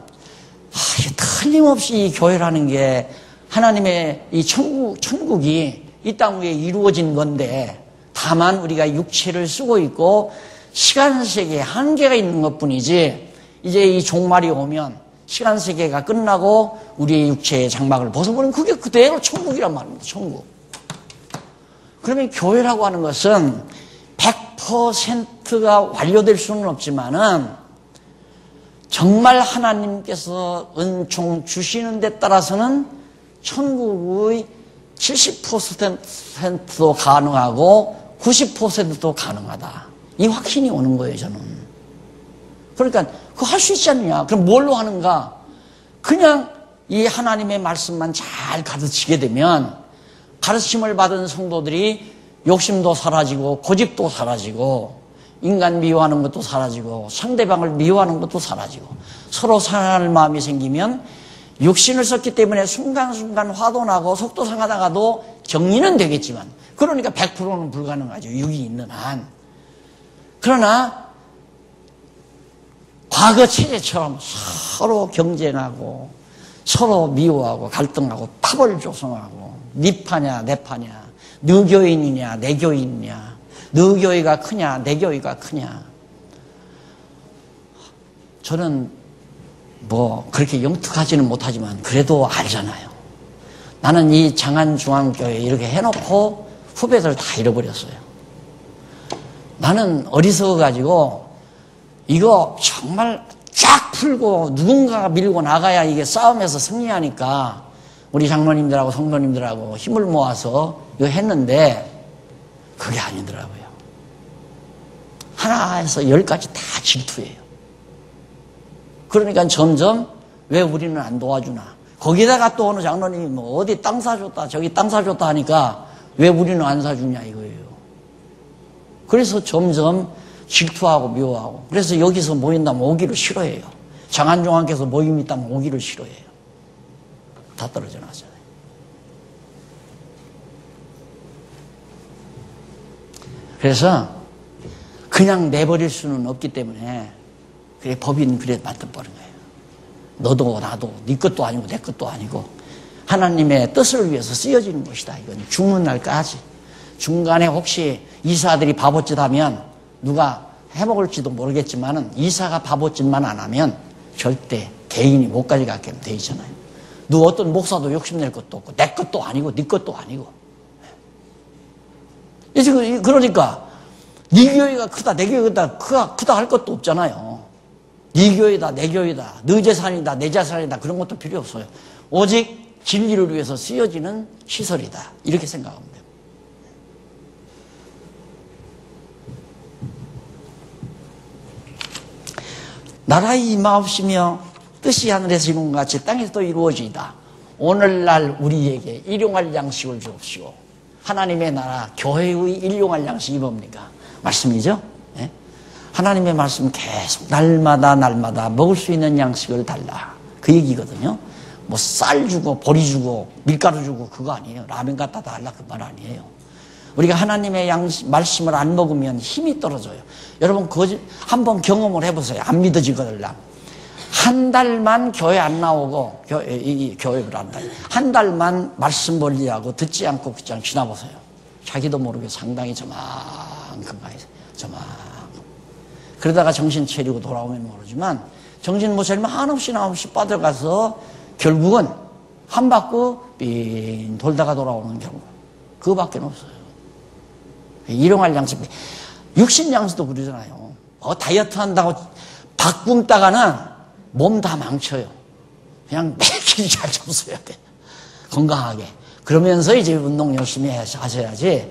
S1: 틀림없이 이 교회라는 게 하나님의 이 천국이 이 땅 위에 이루어진 건데 다만 우리가 육체를 쓰고 있고 시간세계에 한계가 있는 것뿐이지 이제 이 종말이 오면 시간세계가 끝나고 우리의 육체의 장막을 벗어버리면 그게 그대로 천국이란 말입니다. 천국. 그러면 교회라고 하는 것은 100%가 완료될 수는 없지만은 정말 하나님께서 은총 주시는 데 따라서는 천국의 70%도 가능하고 90%도 가능하다. 이 확신이 오는 거예요, 저는. 그러니까 그거 할 수 있지 않느냐. 그럼 뭘로 하는가? 그냥 이 하나님의 말씀만 잘 가르치게 되면 가르침을 받은 성도들이 욕심도 사라지고 고집도 사라지고 인간 미워하는 것도 사라지고 상대방을 미워하는 것도 사라지고 서로 사랑할 마음이 생기면 육신을 썼기 때문에 순간순간 화도 나고 속도 상하다가도 정리는 되겠지만 그러니까 100%는 불가능하죠. 육이 있는 한. 그러나 과거 체제처럼 서로 경쟁하고 서로 미워하고 갈등하고 팝을 조성하고 네 파냐 내 파냐, 너 교인이냐 내 교인이냐, 너 교회가 크냐 내 교회가 크냐. 저는 뭐 그렇게 영특하지는 못하지만 그래도 알잖아요. 나는 이 장안중앙교회 이렇게 해놓고 후배들 다 잃어버렸어요. 나는 어리석어가지고 이거 정말 쫙 풀고 누군가가 밀고 나가야 이게 싸움에서 승리하니까 우리 장로님들하고 성도님들하고 힘을 모아서 이거 했는데 그게 아니더라고요. 하나에서 10까지 다 질투예요. 그러니까 점점 왜 우리는 안 도와주나. 거기다가 또 어느 장로님이 뭐 어디 땅 사줬다 저기 땅 사줬다 하니까 왜 우리는 안 사주냐 이거예요. 그래서 점점 질투하고 미워하고, 그래서 여기서 모인다면 오기를 싫어해요. 장안중앙께서 모임 있다면 오기를 싫어해요. 다 떨어져 나잖아요. 그래서 그냥 내버릴 수는 없기 때문에 그래 법인 그래 만들어버린 거예요. 너도 나도 네 것도 아니고 내 것도 아니고 하나님의 뜻을 위해서 쓰여지는 것이다. 이건 죽는 날까지. 중간에 혹시 이사들이 바보짓 하면 누가 해먹을지도 모르겠지만은 이사가 바보짓만 안 하면 절대 개인이 못 가져가게 돼 있잖아요. 너 어떤 목사도 욕심낼 것도 없고 내 것도 아니고 네 것도 아니고. 그러니까 네 교회가 크다 내 교회가 크다 할 것도 없잖아요. 네 교회다 내 교회다 너 재산이다 내 재산이다 그런 것도 필요 없어요. 오직 진리를 위해서 쓰여지는 시설이다 이렇게 생각하면 돼요. 나라의 임하옵시며 뜻이 하늘에서 이룬 것 같이 땅에서도 이루어지이다. 오늘날 우리에게 일용할 양식을 주옵시고. 하나님의 나라 교회의 일용할 양식이 뭡니까? 말씀이죠. 네? 하나님의 말씀 계속 날마다 먹을 수 있는 양식을 달라 그 얘기거든요. 뭐 쌀 주고 보리 주고 밀가루 주고 그거 아니에요. 라면 갖다 달라 그 말 아니에요. 우리가 하나님의 말씀을 안 먹으면 힘이 떨어져요. 여러분 한번 경험을 해보세요. 안 믿어지거든요. 한 달만 교회 안 나오고 교회를 안 다니고 한 달만 말씀 멀리하고 듣지 않고 그냥 지나보세요. 자기도 모르게 상당히 저만큼 가 있어요. 저만큼. 그러다가 정신 차리고 돌아오면 모르지만 정신 못 차리면 한없이 빠져가서 결국은 한 바퀴 삥 돌다가 돌아오는 경우 그거밖에 없어요. 일용할 양식, 육신 양식도 그러잖아요. 다이어트 한다고 밥 굶다가는 몸 다 망쳐요. 그냥 매일 잘 잡숴야 돼. 건강하게. 그러면서 이제 운동 열심히 하셔야지.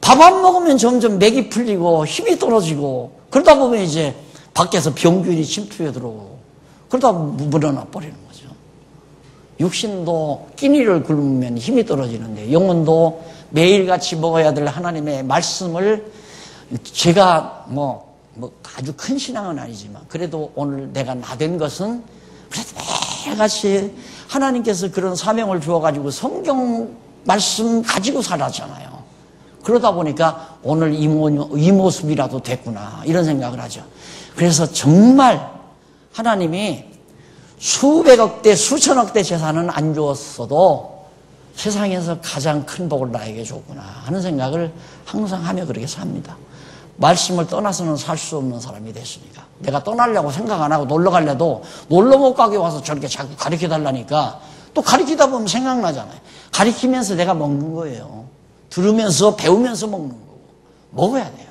S1: 밥 안 먹으면 점점 맥이 풀리고 힘이 떨어지고 그러다 보면 이제 밖에서 병균이 침투해 들어오고 그러다 물어나 버리는 거죠. 육신도 끼니를 굶으면 힘이 떨어지는데 영혼도 매일같이 먹어야 될 하나님의 말씀을 제가 뭐 아주 큰 신앙은 아니지만 그래도 오늘 내가 나된 것은 그래도 매일같이 하나님께서 그런 사명을 주어가지고 성경 말씀 가지고 살았잖아요. 그러다 보니까 오늘 이 모습이라도 됐구나 이런 생각을 하죠. 그래서 정말 하나님이 수백억 대 수천억 대 재산은 안 주었어도 세상에서 가장 큰 복을 나에게 줬구나 하는 생각을 항상 하며 그렇게 삽니다. 말씀을 떠나서는 살 수 없는 사람이 됐으니까. 내가 떠나려고 생각 안 하고 놀러 가려도 놀러 못 가게 와서 저렇게 자꾸 가르쳐 달라니까 또 가르치다 보면 생각나잖아요. 가르치면서 내가 먹는 거예요. 들으면서 배우면서 먹는 거고. 먹어야 돼요.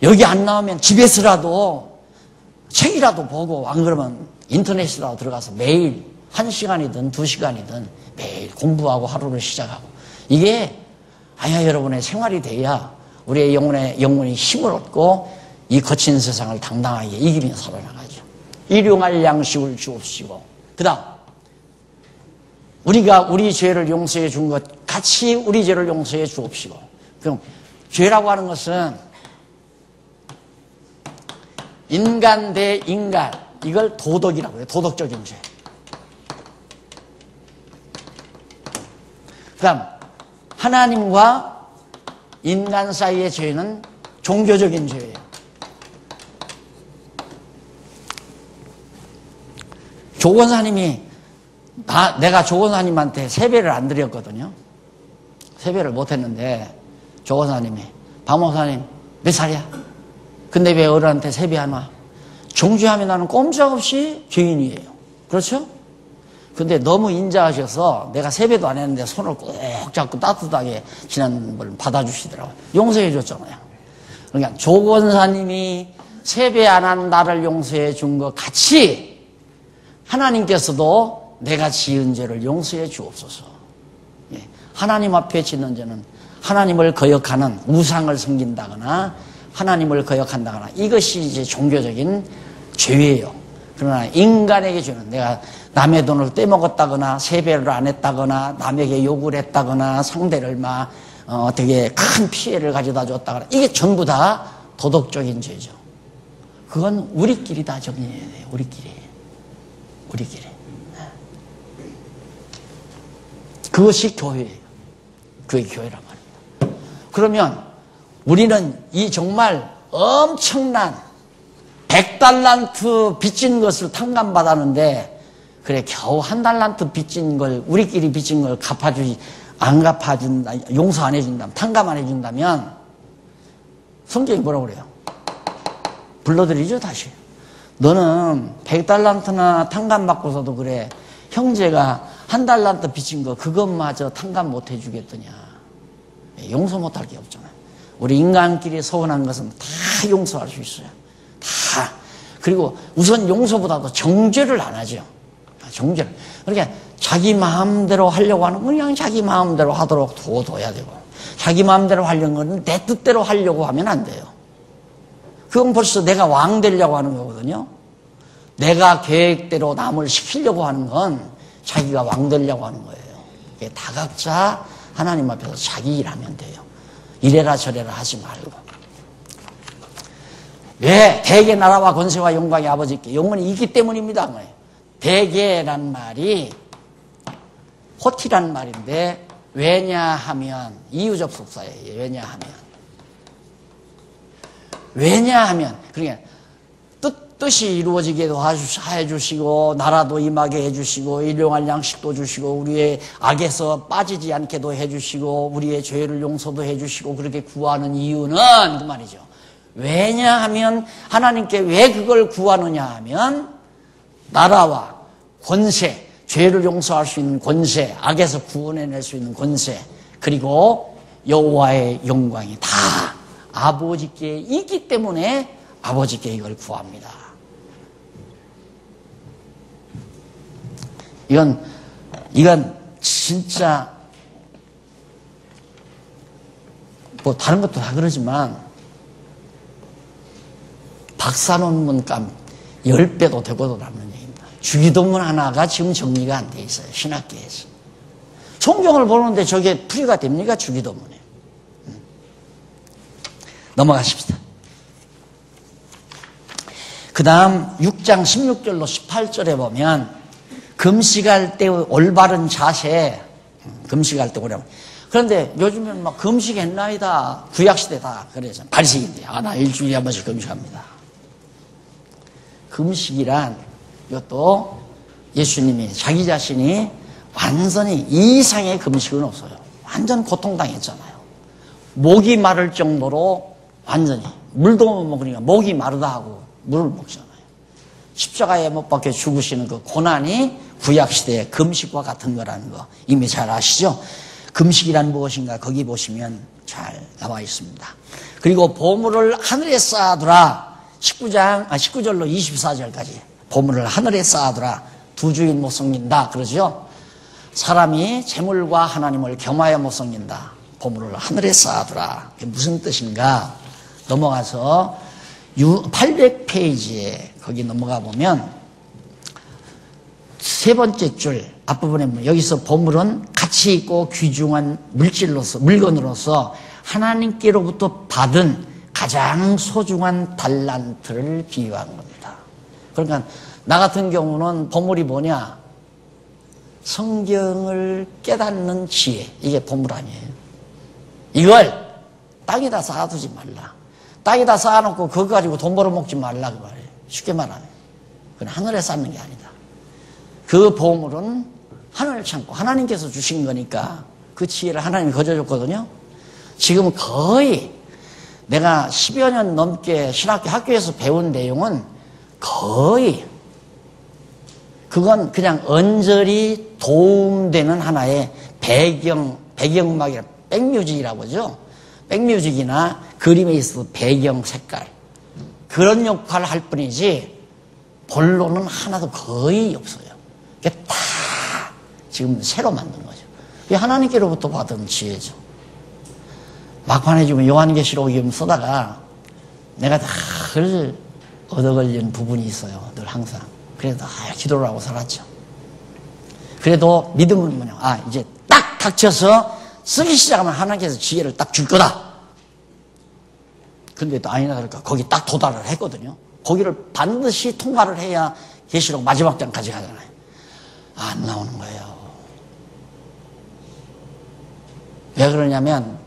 S1: 여기 안 나오면 집에서라도 책이라도 보고 안 그러면 인터넷이라도 들어가서 매일 1시간이든 2시간이든 매일 공부하고 하루를 시작하고 이게 여러분의 생활이 돼야 우리의 영혼이 힘을 얻고 이 거친 세상을 당당하게 이기며 살아나가죠. 일용할 양식을 주옵시고 그 다음 우리가 우리 죄를 용서해 준 것 같이 우리 죄를 용서해 주옵시고. 그럼 죄라고 하는 것은 인간 대 인간 이걸 도덕이라고 해요. 도덕적인 죄. 그 다음 하나님과 인간 사이의 죄는 종교적인 죄예요. 조 권사님이 내가 조 권사님한테 세배를 안 드렸거든요. 세배를 못 했는데 조 권사님이 박 목사님 몇 살이야? 근데 왜 어른한테 세배 안 와? 정죄하면 나는 꼼짝없이 죄인이에요. 그렇죠? 근데 너무 인자하셔서 내가 세배도 안 했는데 손을 꼭 잡고 따뜻하게 지난번 받아주시더라고요. 용서해 줬잖아요. 그러니까 조 권사님이 세배 안 한 나를 용서해 준 것 같이 하나님께서도 내가 지은 죄를 용서해 주옵소서. 하나님 앞에 짓는 죄는 하나님을 거역하는 우상을 섬긴다거나 하나님을 거역한다거나 이것이 이제 종교적인 죄예요. 그러나 인간에게 죄는 내가 남의 돈을 떼먹었다거나 세배를 안 했다거나 남에게 욕을 했다거나 상대를 어떻게 큰 피해를 가져다 줬다거나 이게 전부 다 도덕적인 죄죠. 그건 우리끼리 다 정리해야 돼요. 우리끼리. 그것이 교회예요. 그게 교회란 말입니다. 그러면 우리는 이 정말 엄청난 100달란트 빚진 것을 탕감받았는데 그래 겨우 1달란트 빚진 걸 우리끼리 빚진 걸 안 갚아준다, 용서 안 해준다면, 탕감 안 해준다면 성경이 뭐라고 그래요? 불러드리죠 다시. 너는 100달란트나 탕감받고서도 그래 형제가 1달란트 빚진 거 그것마저 탕감 못 해주겠더냐. 용서 못할 게 없잖아요. 우리 인간끼리 서운한 것은 다 용서할 수 있어요. 다. 그리고 우선 용서보다도 정죄를 안 하죠. 정죄를. 그러니까 자기 마음대로 하려고 하는 건 그냥 자기 마음대로 하도록 둬야 되고 자기 마음대로 하려는 건 내 뜻대로 하려고 하면 안 돼요. 그건 벌써 내가 왕 되려고 하는 거거든요. 내가 계획대로 남을 시키려고 하는 건 자기가 왕 되려고 하는 거예요. 다 각자 하나님 앞에서 자기 일하면 돼요. 이래라 저래라 하지 말고. 왜? 대개 나라와 권세와 영광이 아버지께 영원히 있기 때문입니다. 대개란 말이 호티란 말인데 왜냐하면 이유적 속사예요. 왜냐하면 그러니까 뜻이 이루어지게도 해주시고 나라도 임하게 해주시고 일용할 양식도 주시고 우리의 악에서 빠지지 않게도 해주시고 우리의 죄를 용서도 해주시고 그렇게 구하는 이유는 그 말이죠. 왜냐하면 하나님께 왜 그걸 구하느냐 하면 나라와 권세, 죄를 용서할 수 있는 권세, 악에서 구원해낼 수 있는 권세, 그리고 여호와의 영광이 다 아버지께 있기 때문에 아버지께 이걸 구합니다. 이건 진짜 뭐 다른 것도 다 그러지만 박사 논문값 10배도 되고도 남는 얘기입니다. 주기도문 하나가 지금 정리가 안 돼 있어요. 신학계에서. 성경을 보는데 저게 풀이가 됩니까? 주기도문에. 넘어가십시다. 그 다음 6장 16절로 18절에 보면 금식할 때 올바른 자세, 금식할 때 오래. 그런데 요즘은 막 금식했나이다. 구약시대다. 그래서 바리새인들이 나 일주일에 한 번씩 금식합니다. 금식이란 이것도 예수님이 자기 자신이 완전히 이 이상의 금식은 없어요. 완전 고통당했잖아요. 목이 마를 정도로 완전히 물도 못 먹으니까 목이 마르다 하고 물을 먹잖아요. 십자가에 못 박혀 죽으시는 그 고난이 구약시대의 금식과 같은 거라는 거 이미 잘 아시죠? 금식이란 무엇인가 거기 보시면 잘 나와 있습니다. 그리고 보물을 하늘에 쌓아두라. 19절로 24절까지 보물을 하늘에 쌓아두라. 두 주인 못 섬긴다 그러죠. 사람이 재물과 하나님을 겸하여 못 섬긴다. 보물을 하늘에 쌓아두라. 그게 무슨 뜻인가? 넘어가서 800페이지에 거기 넘어가 보면 세 번째 줄 앞부분에 보면 여기서 보물은 가치 있고 귀중한 물건으로서 하나님께로부터 받은 가장 소중한 달란트를 비유한 겁니다. 그러니까 나 같은 경우는 보물이 뭐냐? 성경을 깨닫는 지혜. 이게 보물 아니에요. 이걸 땅에다 쌓아두지 말라. 땅에다 쌓아놓고 그거 가지고 돈 벌어먹지 말라 그 말이에요. 쉽게 말하면. 그건 하늘에 쌓는 게 아니다. 그 보물은 하늘 창고, 하나님께서 주신 거니까 그 지혜를 하나님이 거저줬거든요. 지금 거의 내가 10여 년 넘게 신학교 학교에서 배운 내용은 거의 그건 그냥 언저리 도움되는 하나의 배경음악이라 백뮤직이라고 하죠. 백뮤직이나 그림에 있어서 배경 색깔 그런 역할을 할 뿐이지 본론은 하나도 거의 없어요. 이게 다 지금 새로 만든 거죠. 이게 하나님께로부터 받은 지혜죠. 막판에 지금 요한계시록 쓰다가 내가 늘 얻어걸리는 부분이 있어요. 늘 항상. 그래도 기도를 하고 살았죠. 그래도 믿음은 뭐냐. 이제 딱 닥쳐서 쓰기 시작하면 하나님께서 지혜를 딱 줄 거다. 근데 또 아니나 다를까 거기 딱 도달을 했거든요. 거기를 반드시 통과를 해야 계시록 마지막 장까지 가잖아요. 안 나오는 거예요. 왜 그러냐면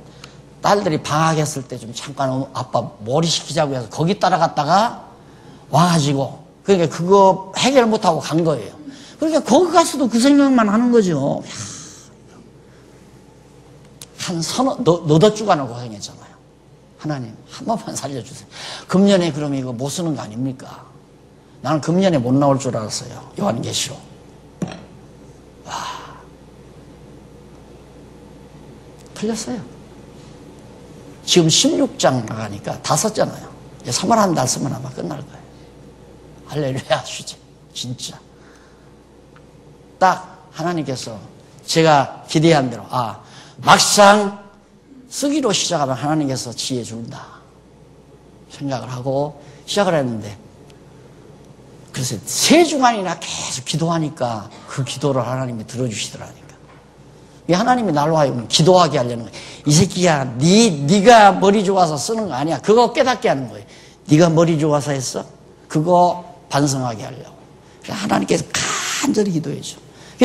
S1: 딸들이 방학했을 때 좀 잠깐 아빠 머리 식히자고 해서 거기 따라갔다가 와가지고 그러니까 그거 해결 못하고 간 거예요. 그러니까 거기 가서도 그 생각만 하는 거죠. 한 너댓 주간을 고생했잖아요. 하나님 한 번만 살려주세요. 금년에 그러면 이거 못 쓰는 거 아닙니까? 나는 금년에 못 나올 줄 알았어요. 요한계시록. 와, 틀렸어요. 지금 16장 나가니까 다 썼잖아요. 3월 한 달 쓰면 아마 끝날 거예요. 할렐루야 주제. 진짜 딱 하나님께서 제가 기대한 대로 막상 쓰기로 시작하면 하나님께서 지혜 준다 생각을 하고 시작을 했는데 그래서 3주간이나 계속 기도하니까 그 기도를 하나님이 들어주시더라니까. 하나님이 날로 하여금 기도하게 하려는 거예요. 이 새끼야 네가 머리 좋아서 쓰는 거 아니야. 그거 깨닫게 하는 거예요. 네가 머리 좋아서 했어? 그거 반성하게 하려고. 하나님께서 간절히 기도해줘.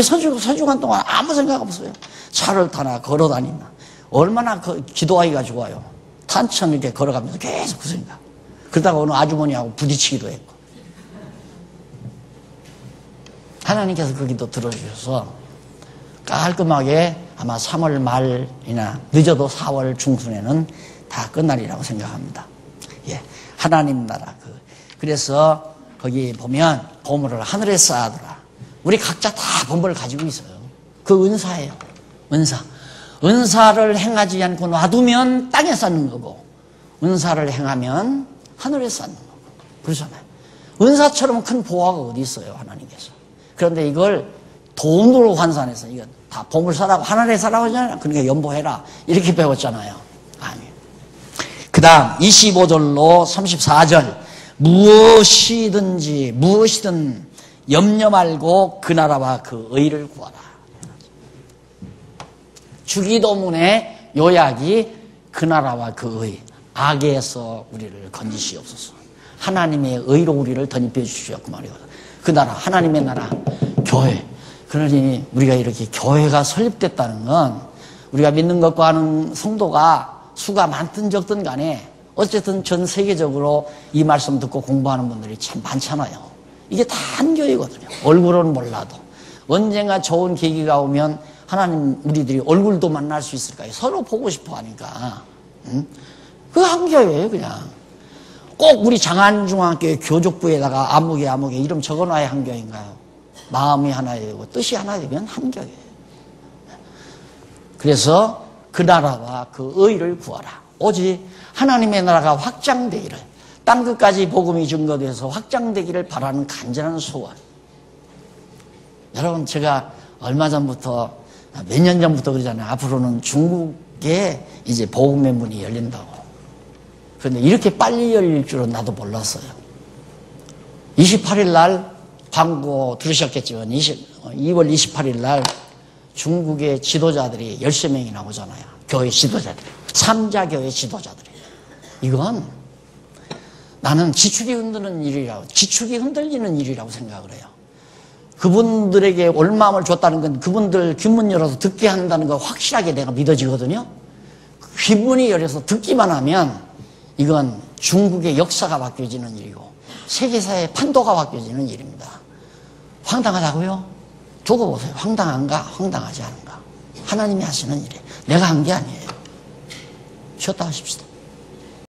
S1: 서주간 동안 아무 생각 없어요. 차를 타나 걸어 다니나 얼마나 기도하기가 좋아요. 탄천 이렇게 걸어가면서 계속 그 생각. 그러다가 어느 아주머니하고 부딪히기도 했고. 하나님께서 그 기도 들어주셔서 깔끔하게 아마 3월 말이나 늦어도 4월 중순에는 다 끝날이라고 생각합니다. 예, 하나님 나라 그래서 거기 보면 보물을 하늘에 쌓아두라. 우리 각자 다 보물을 가지고 있어요. 그 은사예요. 은사를 행하지 않고 놔두면 땅에 쌓는 거고 은사를 행하면 하늘에 쌓는 거고 그러잖아요. 은사처럼 큰 보화가 어디 있어요. 하나님께서. 그런데 이걸 돈으로 환산해서 이거 다 보물 사라고 하늘에 사라고 하잖아요. 그러니까 연보해라 이렇게 배웠잖아요. 아니. 그 다음 25절로 34절 무엇이든 염려 말고 그 나라와 그 의를 구하라. 주기도문의 요약이 그 나라와 그 의, 악에서 우리를 건지시옵소서. 하나님의 의로 우리를 덧입혀 주시오 그 말이거든. 그 나라, 하나님의 나라, 교회. 그러니 우리가 이렇게 교회가 설립됐다는 건 우리가 믿는 것과 하는 성도가 수가 많든 적든 간에 어쨌든 전 세계적으로 이 말씀 듣고 공부하는 분들이 참 많잖아요. 이게 다 한 교회거든요. 얼굴은 몰라도. 언젠가 좋은 계기가 오면 하나님 우리들이 얼굴도 만날 수 있을까요? 서로 보고 싶어 하니까. 그 한 교회예요 그냥. 꼭 우리 장안중앙교회 교족부에다가 아무개 이름 적어놔야 한 교회인가요? 마음이 하나이고 뜻이 하나 되면 한 교회예요. 그래서 그 나라와 그 의를 구하라. 오직 하나님의 나라가 확장되기를 땅끝까지 복음이 증거돼서 확장되기를 바라는 간절한 소원. 여러분 제가 얼마 전부터 몇 년 전부터 그러잖아요. 앞으로는 중국에 이제 복음의 문이 열린다고. 그런데 이렇게 빨리 열릴 줄은 나도 몰랐어요. 28일 날 광고 들으셨겠지만 2월 28일 날 중국의 지도자들이 13명이 나오잖아요. 교회 지도자들. 3자 교회 지도자들이. 이건 나는 지축이 흔들리는 일이라고 생각을 해요. 그분들에게 올 마음을 줬다는 건 그분들 귀문 열어서 듣게 한다는 거 확실하게 내가 믿어지거든요. 귀문이 열려서 듣기만 하면 이건 중국의 역사가 바뀌어지는 일이고 세계사의 판도가 바뀌어지는 일입니다. 황당하다고요? 두고 보세요. 황당한가, 황당하지 않은가. 하나님이 하시는 일이에요. 내가 한 게 아니에요. 쉬었다 하십시다.